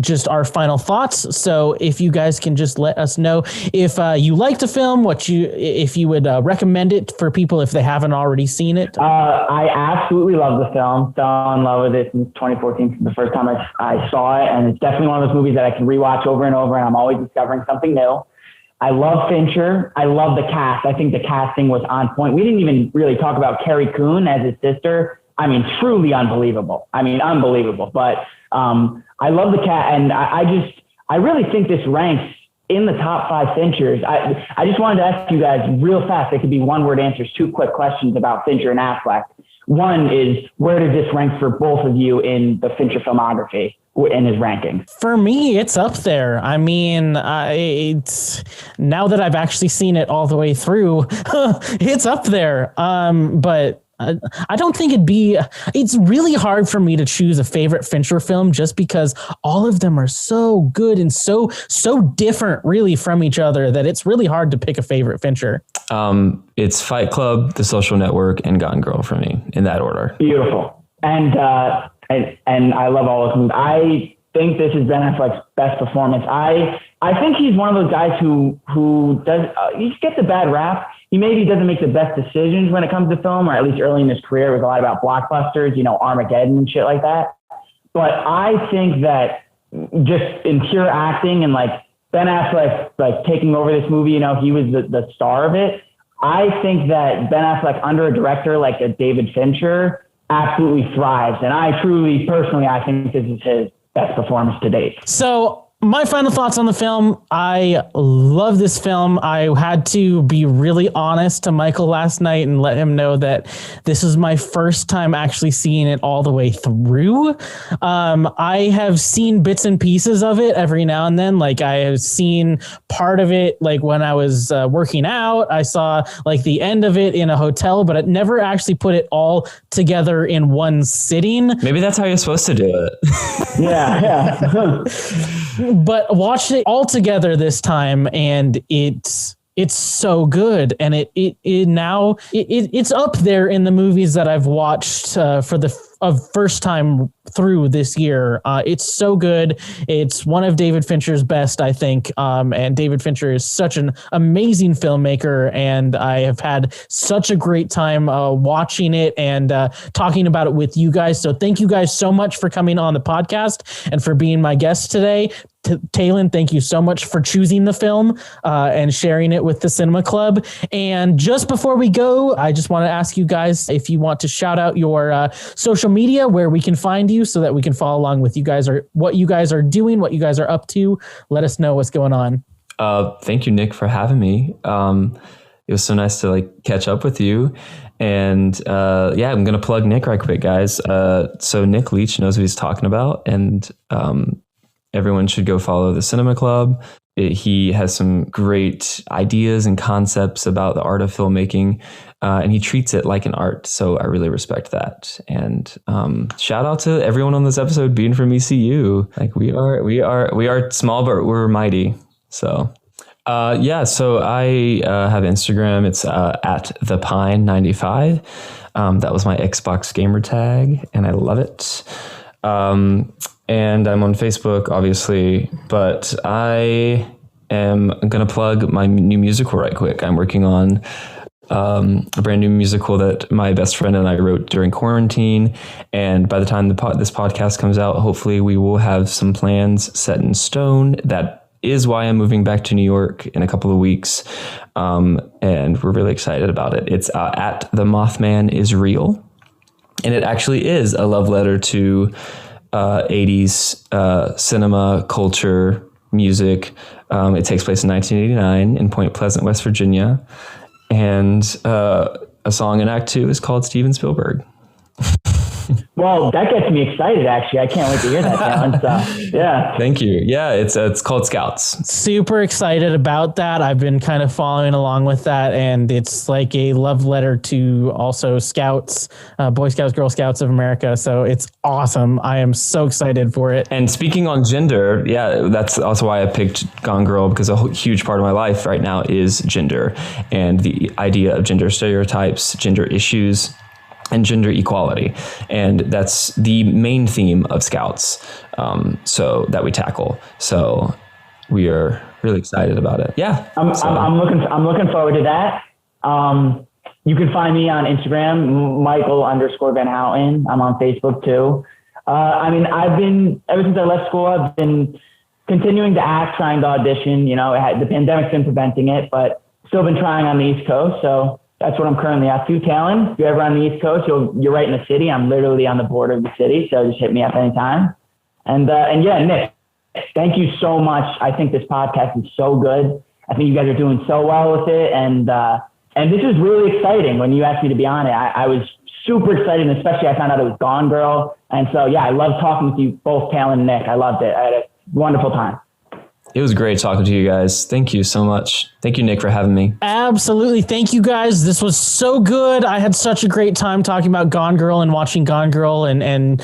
just our final thoughts. So if you guys can just let us know if you liked the film, if you would recommend it for people if they haven't already seen it. I absolutely love the film. Fell in love with it in 2014, the first time I saw it. And it's definitely one of those movies that I can rewatch over and over, and I'm always discovering something new. I love Fincher. I love the cast. I think the casting was on point. We didn't even really talk about Carrie Coon as his sister. I mean, truly unbelievable. Unbelievable. But I love the cast, and I really think this ranks in the top 5 Finchers. I just wanted to ask you guys real fast. They could be one-word answers, 2 quick questions about Fincher and Affleck. One is, where does this rank for both of you in the Fincher filmography, in his ranking? For me, it's up there. I mean, it's now that I've actually seen it all the way through, it's up there. But I don't think it's really hard for me to choose a favorite Fincher film just because all of them are so good and so different really from each other that it's really hard to pick a favorite Fincher. It's Fight Club, The Social Network, and Gone Girl for me in that order. Beautiful. And I love all of them. I think this is Ben Affleck's best performance. I think he's one of those guys who does, he gets a bad rap. He maybe doesn't make the best decisions when it comes to film, or at least early in his career, it was a lot about blockbusters, Armageddon and shit like that. But I think that just in pure acting and like Ben Affleck, like taking over this movie, he was the star of it. I think that Ben Affleck under a director like a David Fincher absolutely thrives. And I think this is his best performance to date. So my final thoughts on the film. I love this film. I had to be really honest to Michael last night and let him know that this is my first time actually seeing it all the way through. I have seen bits and pieces of it every now and then. Like I have seen part of it, like when I was working out, I saw like the end of it in a hotel, but it never actually put it all together in one sitting. Maybe that's how you're supposed to do it. Yeah. But watched it all together this time, and it's so good, and it's up there in the movies that I've watched for the first time through this year. It's so good. It's one of David Fincher's best, I think. And David Fincher is such an amazing filmmaker, and I have had such a great time watching it and talking about it with you guys. So thank you guys so much for coming on the podcast and for being my guest today. Taylan, thank you so much for choosing the film and sharing it with the Cinema Club. And just before we go, I just want to ask you guys if you want to shout out your social media, where we can find you so that we can follow along with you guys, or what you guys are doing, what you guys are up to. Let us know what's going on. Thank you, Nick, for having me. It was so nice to catch up with you. And I'm going to plug Nick right quick, guys. So Nick Leach knows what he's talking about, and everyone should go follow the Cinema Club. He has some great ideas and concepts about the art of filmmaking, and he treats it like an art. So I really respect that. And shout out to everyone on this episode being from ECU. We are small, but we're mighty. So so I have Instagram. It's at thepine95. That was my Xbox gamer tag, and I love it. And I'm on Facebook, obviously, but I am going to plug my new musical right quick. I'm working on a brand new musical that my best friend and I wrote during quarantine. And by the time this podcast comes out, hopefully we will have some plans set in stone. That is why I'm moving back to New York in a couple of weeks. And we're really excited about it. It's at The Mothman Is Real. And it actually is a love letter to 80s cinema, culture, music. It takes place in 1989 in Point Pleasant, West Virginia. And a song in Act 2 is called Steven Spielberg. Well, that gets me excited, actually. I can't wait to hear that, Talon. So, yeah. Thank you. Yeah, it's called Scouts. Super excited about that. I've been kind of following along with that, and it's like a love letter to also Scouts, Boy Scouts, Girl Scouts of America. So it's awesome. I am so excited for it. And speaking on gender, that's also why I picked Gone Girl, because a huge part of my life right now is gender and the idea of gender stereotypes, gender issues, and gender equality. And that's the main theme of Scouts, so that we tackle. So we are really excited about it. Yeah. I'm looking forward to that. You can find me on Instagram, Michael_Van Houten. I'm on Facebook too. I've been, ever since I left school, I've been continuing to act, trying to audition. The pandemic's been preventing it, but still been trying on the East Coast. So that's what I'm currently up to. Talon, if you're ever on the East Coast, you're right in the city. I'm literally on the border of the city, so just hit me up anytime. And Nick, thank you so much. I think this podcast is so good. I think you guys are doing so well with it. And this is really exciting. When you asked me to be on it, I was super excited, and especially I found out it was Gone Girl. And so, yeah, I love talking with you both, Talon and Nick. I loved it. I had a wonderful time. It was great talking to you guys. Thank you so much. Thank you, Nick, for having me. Absolutely. Thank you, guys. This was so good. I had such a great time talking about Gone Girl and watching Gone Girl and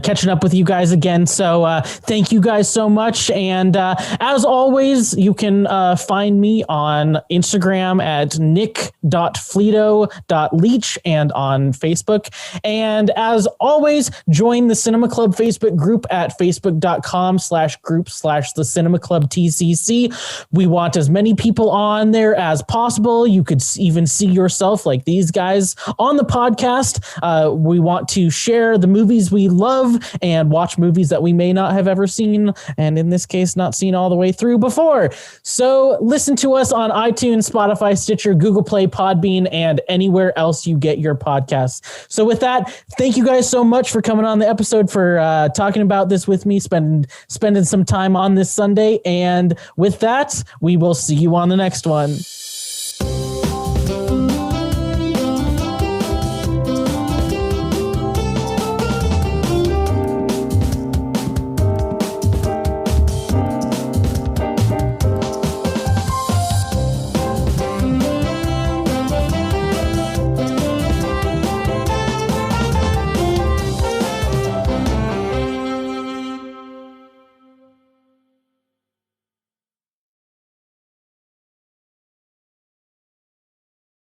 catching up with you guys again. So thank you guys so much. And as always, you can find me on Instagram at nick.fleeto.leach and on Facebook. And as always, join the Cinema Club Facebook group at facebook.com/group/the Cinema Club TCC. We want as many people on there as possible. You could even see yourself like these guys on the podcast. We want to share the movies we love and watch movies that we may not have ever seen, and in this case, not seen all the way through before. So listen to us on iTunes, Spotify, Stitcher, Google Play, Podbean, and anywhere else you get your podcasts. So with that, thank you guys so much for coming on the episode, for talking about this with me, spending some time on this Sunday. And with that, we will see you on the next one.